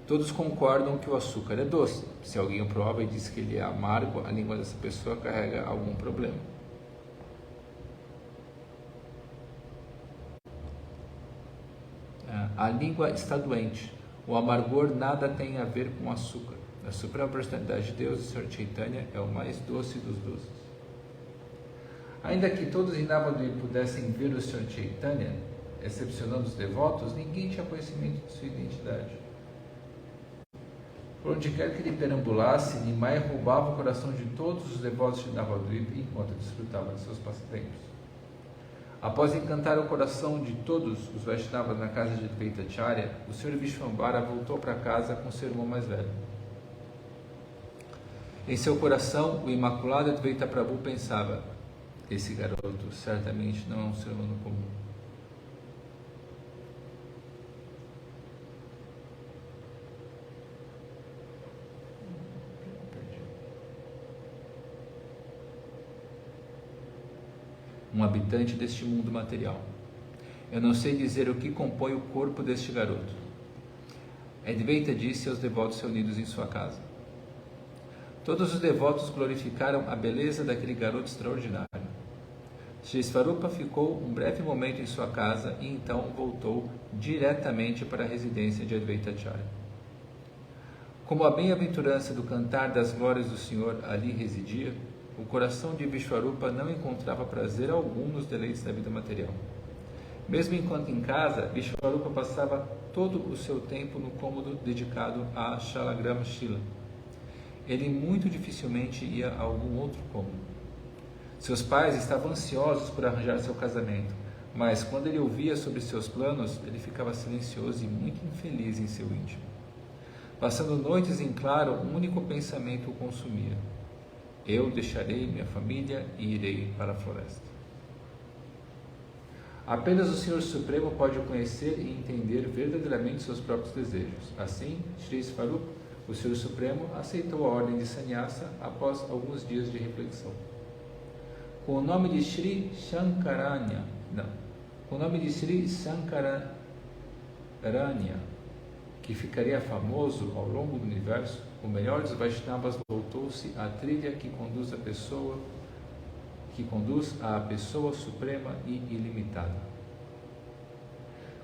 Todos concordam que o açúcar é doce. Se alguém o prova e diz que ele é amargo, a língua dessa pessoa carrega algum problema. A língua está doente. O amargor nada tem a ver com o açúcar. A suprema personalidade de Deus, o Senhor Chaitanya, é o mais doce dos doces. Ainda que todos em Navadvip pudessem ver o Senhor Chaitanya, excepcionando os devotos, ninguém tinha conhecimento de sua identidade. Por onde quer que ele perambulasse, Nimai roubava o coração de todos os devotos de Navadvip enquanto desfrutava de seus passatempos. Após encantar o coração de todos os Vaishnavas na casa de Advaitacharya, o Sr. Vishvambara voltou para casa com seu irmão mais velho. Em seu coração, o imaculado Advaita Prabhu pensava: esse garoto certamente não é um ser humano comum. Um habitante deste mundo material. Eu não sei dizer o que compõe o corpo deste garoto. Advaita disse aos devotos reunidos em sua casa. Todos os devotos glorificaram a beleza daquele garoto extraordinário. Shri Svarupa ficou um breve momento em sua casa e então voltou diretamente para a residência de Advaitacharya. Como a bem-aventurança do cantar das glórias do Senhor ali residia, o coração de Vishvarupa não encontrava prazer algum nos deleites da vida material. Mesmo enquanto em casa, Vishvarupa passava todo o seu tempo no cômodo dedicado a Shalagrama Shila. Ele muito dificilmente ia a algum outro cômodo. Seus pais estavam ansiosos por arranjar seu casamento, mas quando ele ouvia sobre seus planos, ele ficava silencioso e muito infeliz em seu íntimo. Passando noites em claro, um único pensamento o consumia: eu deixarei minha família e irei para a floresta. Apenas o Senhor Supremo pode conhecer e entender verdadeiramente seus próprios desejos. Assim, Shri Svarup, o Senhor Supremo, aceitou a ordem de sannyasa após alguns dias de reflexão. Com o nome de Shri Shankaranya, que ficaria famoso ao longo do universo, o melhor dos Vaishnavas voltou-se à trilha que conduz à pessoa suprema e ilimitada.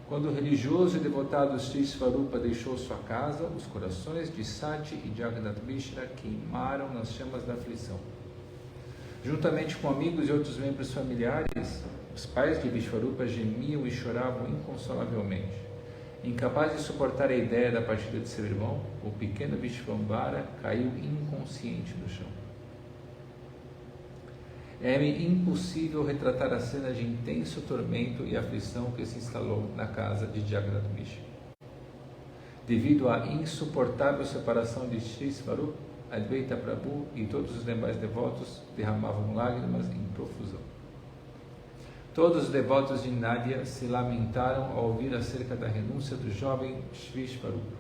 Quando o religioso e devotado Shri Svarupa deixou sua casa, os corações de Sati e Jagannath Mishra queimaram nas chamas da aflição. Juntamente com amigos e outros membros familiares, os pais de Vishvarupa gemiam e choravam inconsolavelmente. Incapaz de suportar a ideia da partida de seu irmão, o pequeno Vishvambara caiu inconsciente no chão. É-me impossível retratar a cena de intenso tormento e aflição que se instalou na casa de Jagannath Mishra. Devido à insuportável separação de Shri Svarupa, Advaita Prabhu e todos os demais devotos derramavam lágrimas em profusão. Todos os devotos de Nadia se lamentaram ao ouvir acerca da renúncia do jovem Shri Svarupa.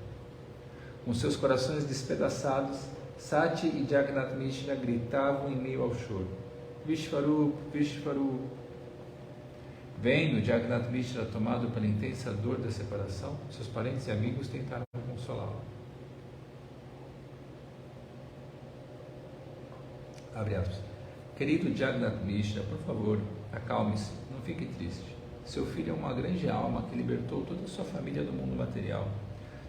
Com seus corações despedaçados, Sati e Jagannath Mishra gritavam em meio ao choro: Vishvarup, Vishvarup. Vendo Jagannath Mishra tomado pela intensa dor da separação, seus parentes e amigos tentaram consolá-lo. Abre aspas. Querido Jagannath Mishra, por favor, acalme-se, não fique triste. Seu filho é uma grande alma que libertou toda a sua família do mundo material.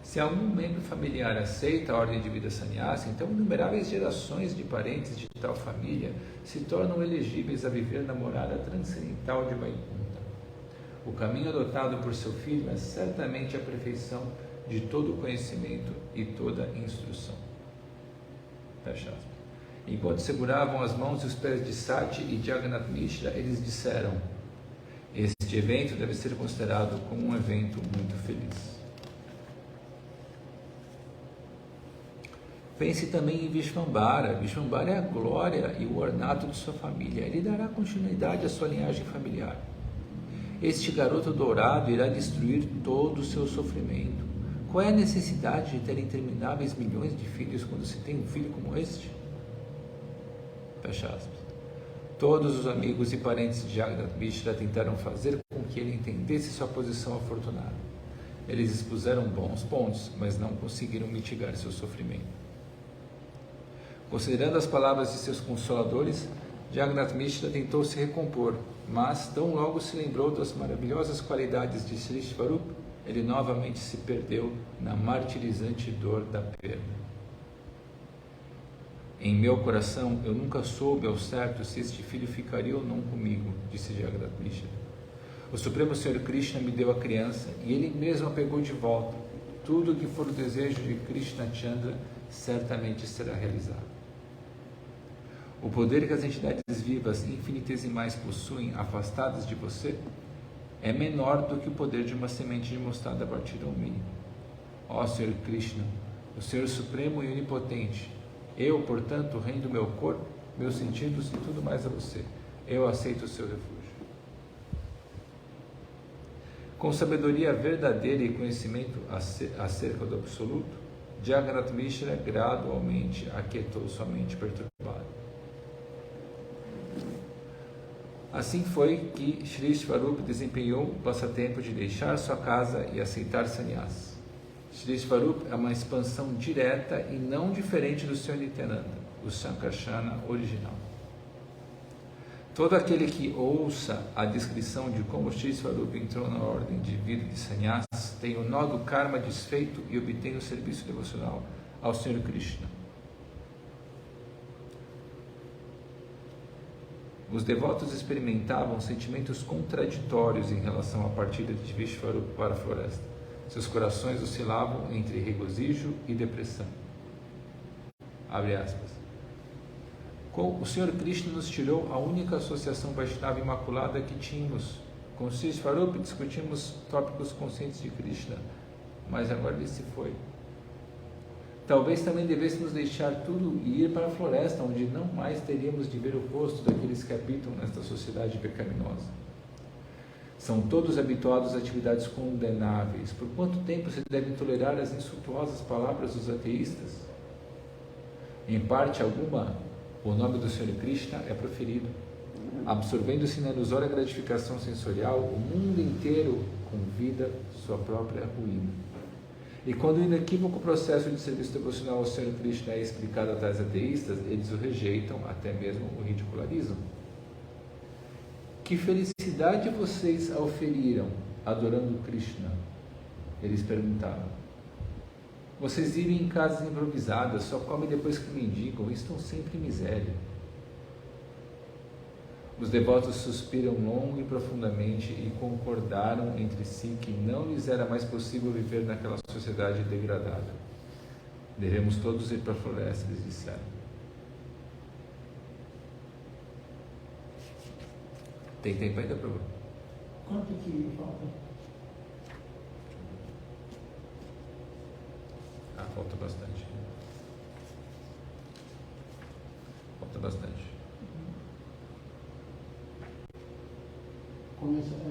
Se algum membro familiar aceita a ordem de vida sannyasa, então inumeráveis gerações de parentes de tal família se tornam elegíveis a viver na morada transcendental de Vaikuntha. O caminho adotado por seu filho é certamente a perfeição de todo o conhecimento e toda instrução. Fecha aspas. Enquanto seguravam as mãos e os pés de Sati e Jagannath Mishra, eles disseram: este evento deve ser considerado como um evento muito feliz. Pense também em Vishvambara. Vishvambara é a glória e o ornato de sua família. Ele dará continuidade à sua linhagem familiar. Este garoto dourado irá destruir todo o seu sofrimento. Qual é a necessidade de ter intermináveis milhões de filhos quando se tem um filho como este? Fecha aspas. Todos os amigos e parentes de Jagannath Mishra tentaram fazer com que ele entendesse sua posição afortunada. Eles expuseram bons pontos, mas não conseguiram mitigar seu sofrimento. Considerando as palavras de seus consoladores, Jagannath Mishra tentou se recompor, mas tão logo se lembrou das maravilhosas qualidades de Shri Svarupa, ele novamente se perdeu na martirizante dor da perda. Em meu coração, eu nunca soube ao certo se este filho ficaria ou não comigo, disse Jagannath Mishra. O Supremo Senhor Krishna me deu a criança e ele mesmo a pegou de volta. Tudo o que for o desejo de Krishna Chandra certamente será realizado. O poder que as entidades vivas infinitesimais possuem afastadas de você é menor do que o poder de uma semente de mostarda partida ao mínimo. Ó Senhor Krishna, o Senhor Supremo e Onipotente, eu, portanto, rendo meu corpo, meus sentidos e tudo mais a você. Eu aceito o seu refúgio. Com sabedoria verdadeira e conhecimento acerca do Absoluto, Jagannath Mishra gradualmente aquietou sua mente perturbada. Assim foi que Shri Svarupa desempenhou o passatempo de deixar sua casa e aceitar sannyasa. Shri Svarupa é uma expansão direta e não diferente do seu Nityananda, o Sankarsana original. Todo aquele que ouça a descrição de como Shri Svarupa entrou na ordem de vida de sannyasa tem o nó do karma desfeito e obtém o serviço devocional ao Senhor Krishna. Os devotos experimentavam sentimentos contraditórios em relação à partida de Vishvarupa para a floresta. Seus corações oscilavam entre regozijo e depressão. Abre aspas. O Senhor Krishna nos tirou a única associação Vaishnava imaculada que tínhamos. Com Shri Svarupa discutimos tópicos conscientes de Krishna, mas agora ele se foi. Talvez também devêssemos deixar tudo e ir para a floresta, onde não mais teríamos de ver o rosto daqueles que habitam nesta sociedade pecaminosa. São todos habituados a atividades condenáveis. Por quanto tempo se devem tolerar as insultuosas palavras dos ateístas? Em parte alguma, o nome do Senhor Krishna é proferido, absorvendo-se na ilusória gratificação sensorial, o mundo inteiro convida sua própria ruína. E quando o inequívoco processo de serviço devocional ao Senhor Krishna é explicado a tais ateístas, eles o rejeitam, até mesmo o ridicularizam. Que felicidade vocês auferiram adorando Krishna? Eles perguntaram. Vocês vivem em casas improvisadas, só comem depois que mendigam e estão sempre em miséria. Os devotos suspiram longo e profundamente e concordaram entre si que não lhes era mais possível viver naquela sociedade degradada. Devemos todos ir para a floresta, eles disseram. Tem tempo ainda, Prabhu? Quanto que falta? Falta bastante. Falta bastante.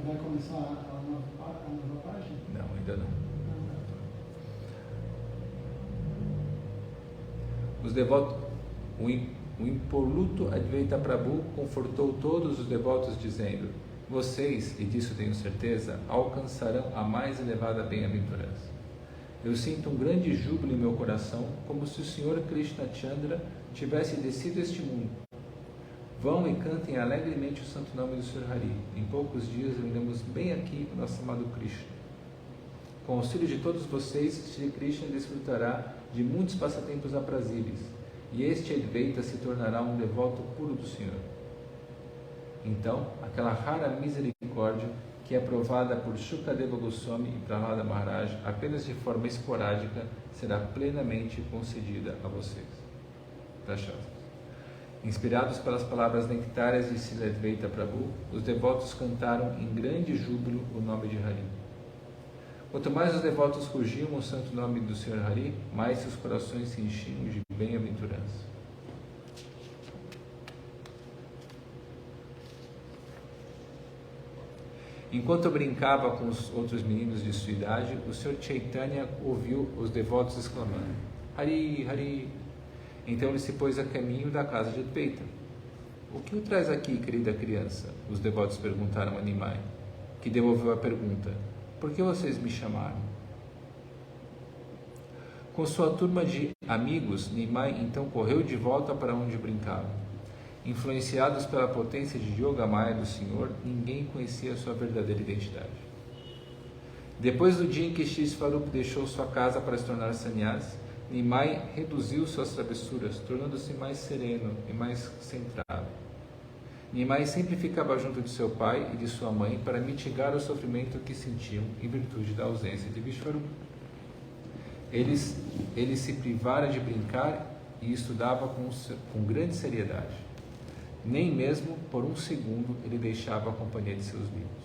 Vai começar a nova página? Não, ainda não. Os devotos, o impoluto Advaita Prabhu confortou todos os devotos dizendo: vocês, e disso tenho certeza, alcançarão a mais elevada bem-aventurança. Eu sinto um grande júbilo em meu coração, como se o Senhor Krishna Chandra tivesse descido este mundo. Vão e cantem alegremente o santo nome do Senhor Hari. Em poucos dias reuniremos bem aqui o nosso amado Krishna. Com o auxílio de todos vocês, Shri Krishna desfrutará de muitos passatempos aprazíveis, e este Advaita se tornará um devoto puro do Senhor. Então, aquela rara misericórdia que é provada por Shukadeva Goswami e Prahlada Maharaj apenas de forma esporádica, será plenamente concedida a vocês. Prashad. Inspirados pelas palavras nectárias de Srila Advaita Prabhu, os devotos cantaram em grande júbilo o nome de Hari. Quanto mais os devotos rugiam o santo nome do Senhor Hari, mais seus corações se enchiam de bem-aventurança. Enquanto brincava com os outros meninos de sua idade, o Sr. Chaitanya ouviu os devotos exclamando: Hari, Hari. Então ele se pôs a caminho da casa de Advaita. O que o traz aqui, querida criança? Os devotos perguntaram a Nimai, que devolveu a pergunta: por que vocês me chamaram? Com sua turma de amigos, Nimai então correu de volta para onde brincava. Influenciados pela potência de Yoga Maya do Senhor, ninguém conhecia sua verdadeira identidade. Depois do dia em que Shri Swarup deixou sua casa para se tornar sannyasi, Nimai reduziu suas travessuras, tornando-se mais sereno e mais centrado. Nimai sempre ficava junto de seu pai e de sua mãe para mitigar o sofrimento que sentiam em virtude da ausência de Vishvarupa. Eles se privaram de brincar e estudavam com grande seriedade. Nem mesmo por um segundo ele deixava a companhia de seus livros.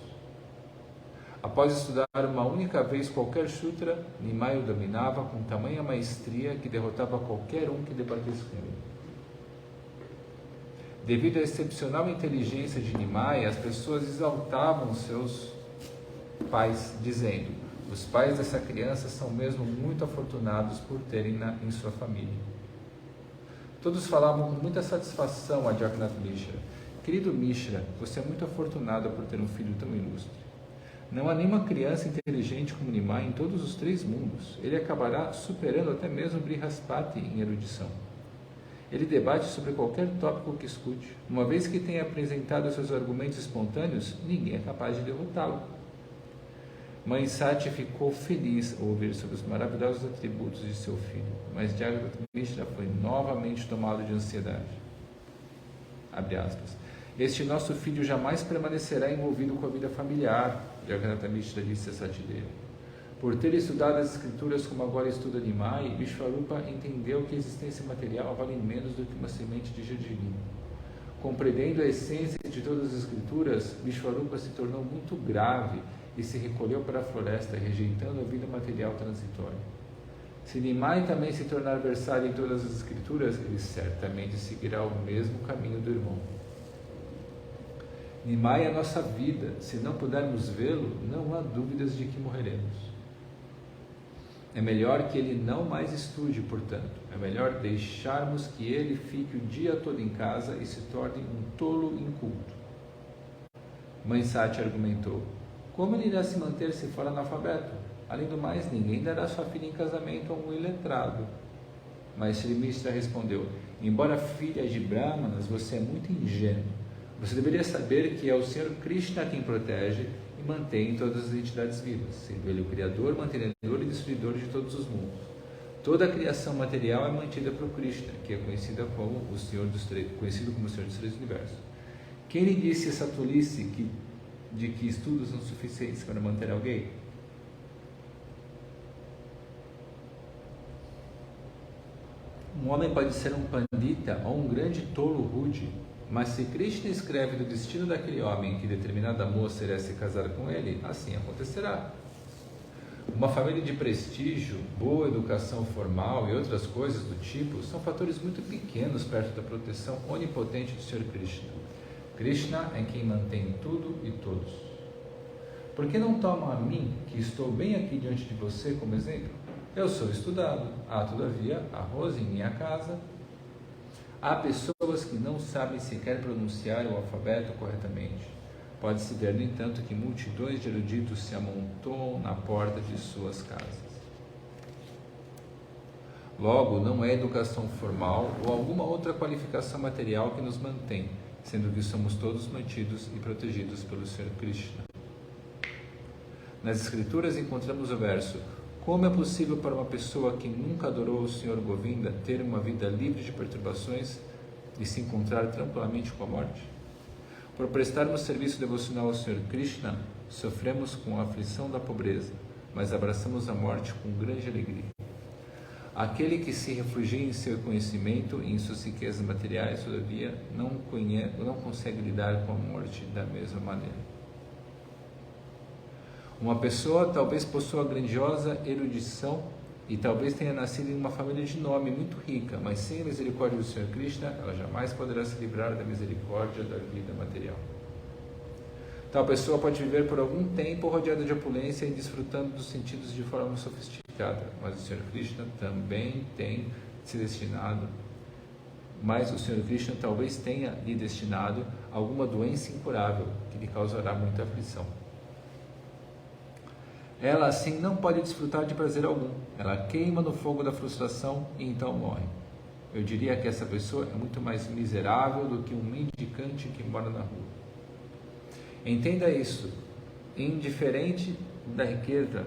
Após estudar uma única vez qualquer sutra, Nimai o dominava com tamanha maestria que derrotava qualquer um que debatesse com ele. Devido à excepcional inteligência de Nimai, as pessoas exaltavam seus pais, dizendo: os pais dessa criança são mesmo muito afortunados por terem em sua família. Todos falavam com muita satisfação a Jagannath Mishra: querido Mishra, você é muito afortunado por ter um filho tão ilustre. Não há nenhuma criança inteligente como Nimai em todos os 3 mundos. Ele acabará superando até mesmo Brihaspati em erudição. Ele debate sobre qualquer tópico que escute. Uma vez que tenha apresentado seus argumentos espontâneos, ninguém é capaz de derrotá-lo. Mãe Sati ficou feliz ao ouvir sobre os maravilhosos atributos de seu filho, mas Jagannath Mishra foi novamente tomado de ansiedade. Abre aspas. Este nosso filho jamais permanecerá envolvido com a vida familiar, Jagannath Mishra disse a Satideva. Por ter estudado as escrituras como agora estuda Nimai, Vishvarupa entendeu que a existência material vale menos do que uma semente de gergelim. Compreendendo a essência de todas as escrituras, Vishvarupa se tornou muito grave e se recolheu para a floresta, rejeitando a vida material transitória. Se Nimai também se tornar versátil em todas as escrituras, ele certamente seguirá o mesmo caminho do irmão. Nimai é a nossa vida. Se não pudermos vê-lo, não há dúvidas de que morreremos. É melhor que ele não mais estude, portanto. É melhor deixarmos que ele fique o dia todo em casa e se torne um tolo inculto. Mãe Sati argumentou: como ele irá se manter se for analfabeto? Além do mais, ninguém dará sua filha em casamento a um iletrado. Mas Shri Mishra respondeu: embora filha de Brahmanas, você é muito ingênuo. Você deveria saber que é o Senhor Krishna quem protege e mantém todas as entidades vivas, sendo ele o Criador, mantenedor e destruidor de todos os mundos. Toda a criação material é mantida por Krishna, que é conhecido como o Senhor dos Três Universos. Quem lhe disse essa tolice de que estudos são suficientes para manter alguém? Um homem pode ser um pandita ou um grande tolo rude, mas se Krishna escreve do destino daquele homem que determinada moça irá se casar com ele, assim acontecerá. Uma família de prestígio, boa educação formal e outras coisas do tipo são fatores muito pequenos perto da proteção onipotente do Sr. Krishna. Krishna é quem mantém tudo e todos. Por que não tomam a mim, que estou bem aqui diante de você, como exemplo? Eu sou estudado. Há, todavia, arroz em minha casa. Há pessoas que não sabem sequer pronunciar o alfabeto corretamente. Pode-se ver, no entanto, que multidões de eruditos se amontoam na porta de suas casas. Logo, não é educação formal ou alguma outra qualificação material que nos mantém, sendo que somos todos mantidos e protegidos pelo Sr. Krishna. Nas Escrituras encontramos o verso: como é possível para uma pessoa que nunca adorou o Sr. Govinda ter uma vida livre de perturbações e se encontrar tranquilamente com a morte? Por prestarmos serviço devocional ao Sr. Krishna, sofremos com a aflição da pobreza, mas abraçamos a morte com grande alegria. Aquele que se refugia em seu conhecimento e em suas riquezas materiais, todavia, não consegue lidar com a morte da mesma maneira. Uma pessoa talvez possua grandiosa erudição e talvez tenha nascido em uma família de nome muito rica, mas sem a misericórdia do Sr. Krishna, ela jamais poderá se livrar da misericórdia da vida material. Tal pessoa pode viver por algum tempo rodeada de opulência e desfrutando dos sentidos de forma sofisticada, mas o Sr. Krishna também tem se destinado, mas o Sr. Krishna talvez tenha lhe destinado alguma doença incurável que lhe causará muita aflição. Ela assim não pode desfrutar de prazer algum. Ela queima no fogo da frustração e então morre. Eu diria que essa pessoa é muito mais miserável do que um mendicante que mora na rua. Entenda isso. Indiferente da riqueza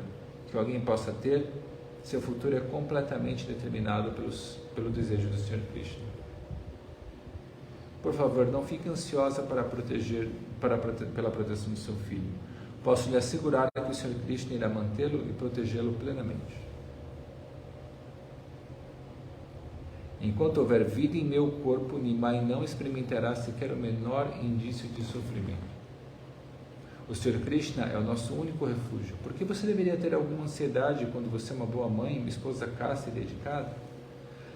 que alguém possa ter, seu futuro é completamente determinado pelo desejo do Sr. Krishna. Por favor, não fique ansiosa pela proteção do seu filho. Posso lhe assegurar que o Sr. Krishna irá mantê-lo e protegê-lo plenamente. Enquanto houver vida em meu corpo, Nimai não experimentará sequer o menor indício de sofrimento. O Sr. Krishna é o nosso único refúgio. Por que você deveria ter alguma ansiedade quando você é uma boa mãe, uma esposa casta e dedicada?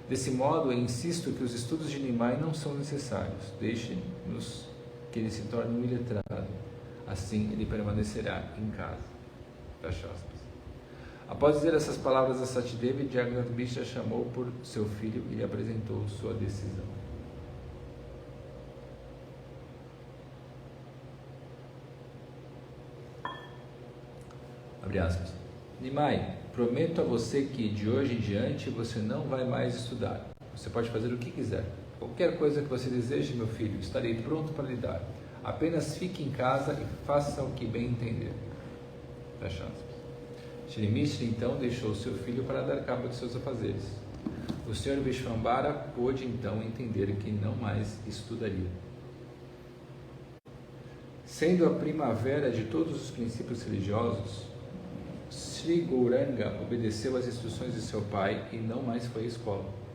Desse modo, eu insisto que os estudos de Nimai não são necessários. Deixe-nos que ele se torne um iletrado. Assim ele permanecerá em casa. Fecha aspas. Após dizer essas palavras a Satidevi, Jagannath Mishra chamou por seu filho e lhe apresentou sua decisão. Abre aspas. Nimai, prometo a você que de hoje em diante você não vai mais estudar. Você pode fazer o que quiser. Qualquer coisa que você deseje, meu filho, estarei pronto para lhe dar. Apenas fique em casa e faça o que bem entender. Fecha aspas. Shri Mishra então deixou seu filho para dar cabo de seus afazeres. O Sr. Vishvambara pôde então entender que não mais estudaria. Sendo a primavera de todos os princípios religiosos, Sri Gauranga obedeceu às instruções de seu pai e não mais foi à escola.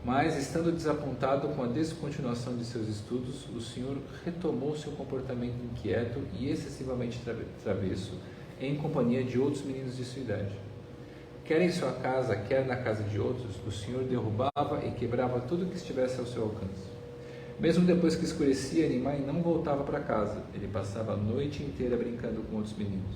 Mas, estando desapontado com a descontinuação de seus estudos, o senhor retomou seu comportamento inquieto e excessivamente travesso em companhia de outros meninos de sua idade. Quer em sua casa, quer na casa de outros, o Senhor derrubava e quebrava tudo que estivesse ao seu alcance. Mesmo depois que escurecia, Nimai não voltava para casa. Ele passava a noite inteira brincando com outros meninos.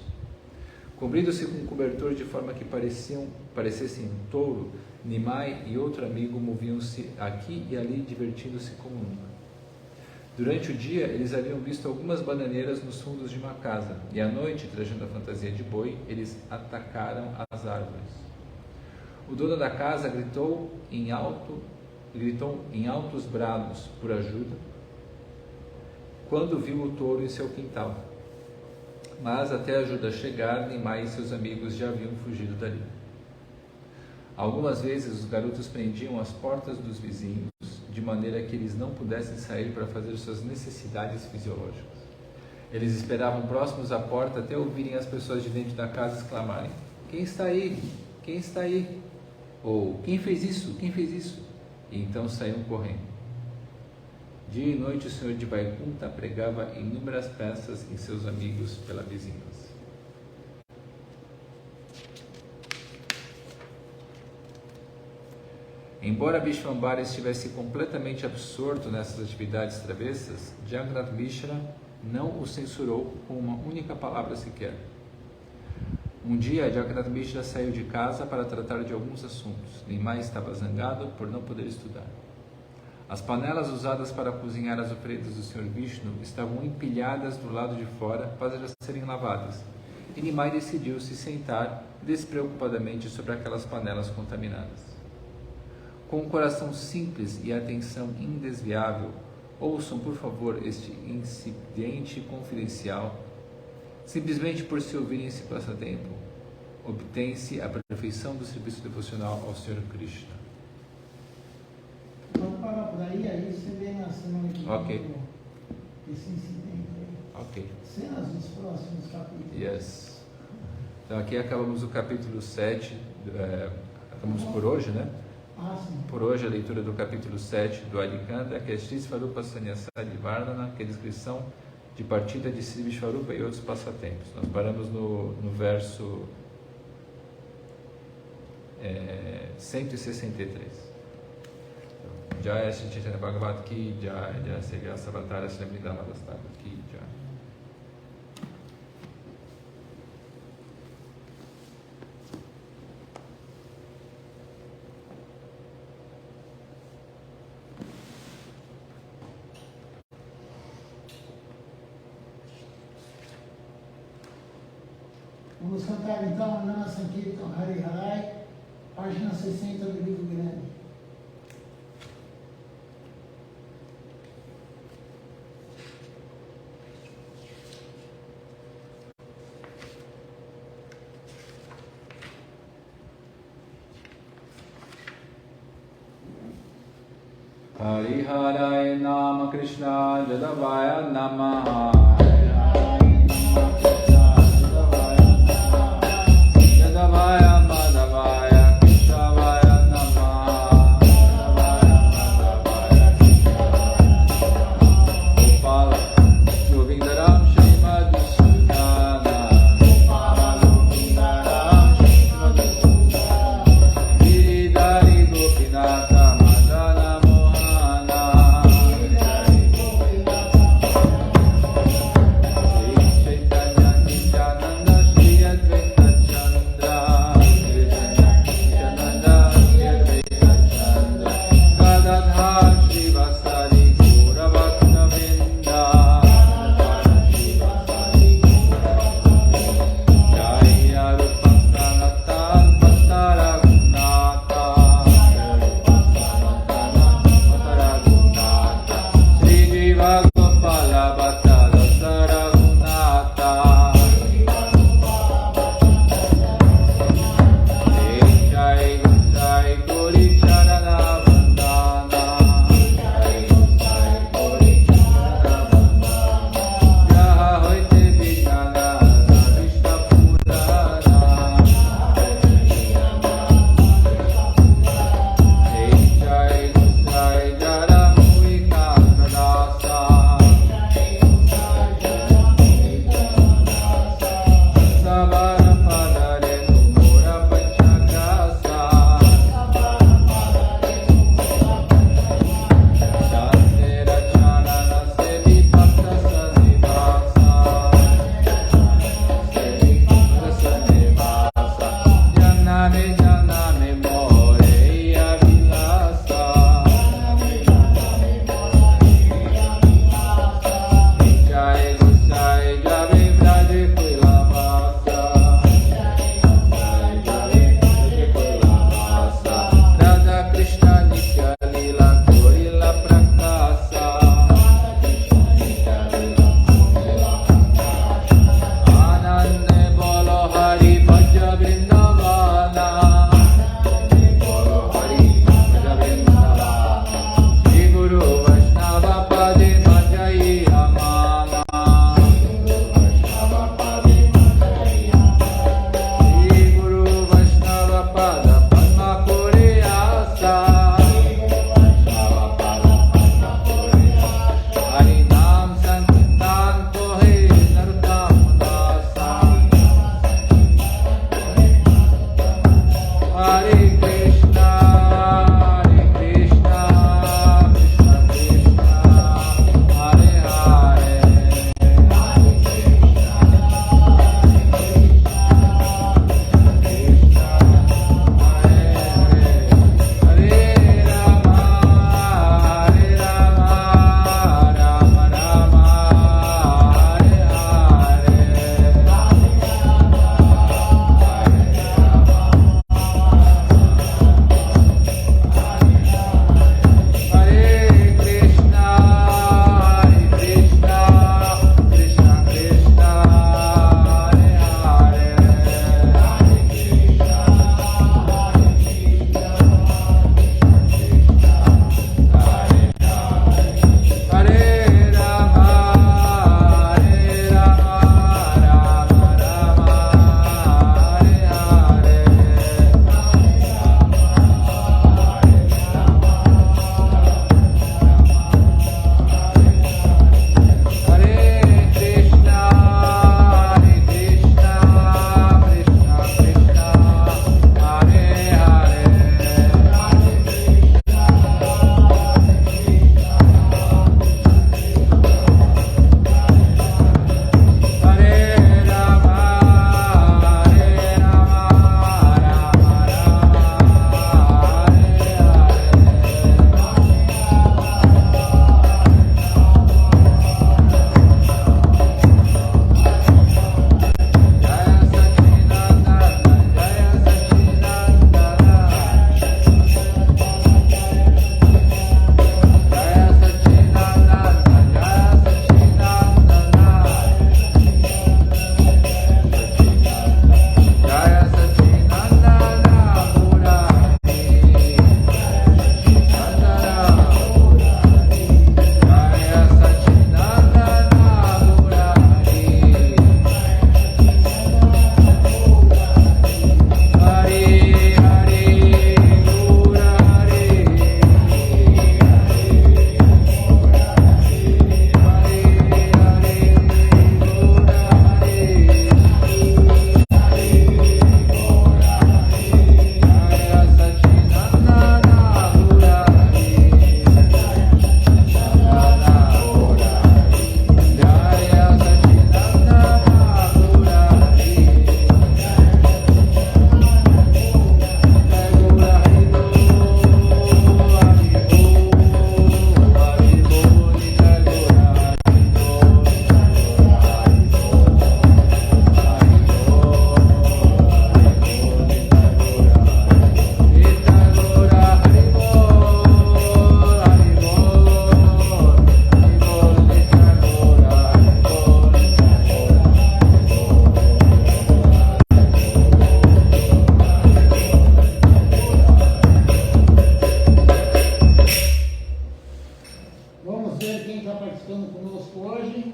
Cobrindo-se com um cobertor de forma que parecessem um touro, Nimai e outro amigo moviam-se aqui e ali, divertindo-se como nunca. Durante o dia, eles haviam visto algumas bananeiras nos fundos de uma casa, e à noite, trajando a fantasia de boi, eles atacaram as árvores. O dono da casa gritou em altos brados por ajuda quando viu o touro em seu quintal. Mas até a ajuda chegar, Nimai e seus amigos já haviam fugido dali. Algumas vezes os garotos prendiam as portas dos vizinhos, de maneira que eles não pudessem sair para fazer suas necessidades fisiológicas. Eles esperavam próximos à porta até ouvirem as pessoas de dentro da casa exclamarem: "Quem está aí? Quem está aí?" Ou "Quem fez isso? Quem fez isso?" E então saíam correndo. Dia e noite o Senhor de Vaikunta pregava inúmeras peças em seus amigos pela vizinhança. Embora Vishvambara estivesse completamente absorto nessas atividades travessas, Jagannath Mishra não o censurou com uma única palavra sequer. Um dia, Jagannath Mishra saiu de casa para tratar de alguns assuntos. Nimai estava zangado por não poder estudar. As panelas usadas para cozinhar as oferendas do Sr. Vishnu estavam empilhadas do lado de fora para serem lavadas. E Nimai decidiu se sentar despreocupadamente sobre aquelas panelas contaminadas. Com um coração simples e atenção indesviável, ouçam, por favor, este incidente confidencial. Simplesmente por se ouvirem esse passatempo, obtém-se a perfeição do serviço devocional ao Sr. Krishna. Vamos parar por aí você vê na semana que vem. Ok. Esse incidente aí. Ok. Cenas dos próximos capítulos. Yes. Então aqui acabamos o capítulo 7, acabamos por hoje, né? Sim. Por hoje a leitura do capítulo 7 do Adikanda, que é Sri Svarupa Sanyasadi Varnana, que é a descrição de partida de Sri Vishwarupa e outros passatempos. Nós paramos no verso 163. Jaya Shri Chaitanya Bhagavat Ki Jaya, Jaya Shri Savatara Shri Vrindavan Thakur Ki Jaya. Vamos cantar então Nana Sankirtan Hari Harai, página 60 do livro grande. Hari Harai Nama Krishna Jadavaya Namaha. Jadavaya Madhavaya Keshavaya Namaha. Gopala Govindaram Srimad Sujana. Giridhari Gopinatha Madana hoje,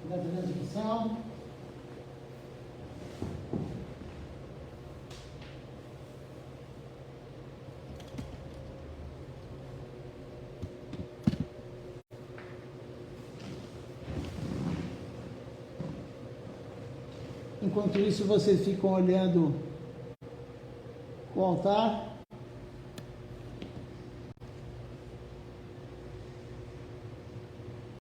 da transmissão. Enquanto isso, vocês ficam olhando o altar.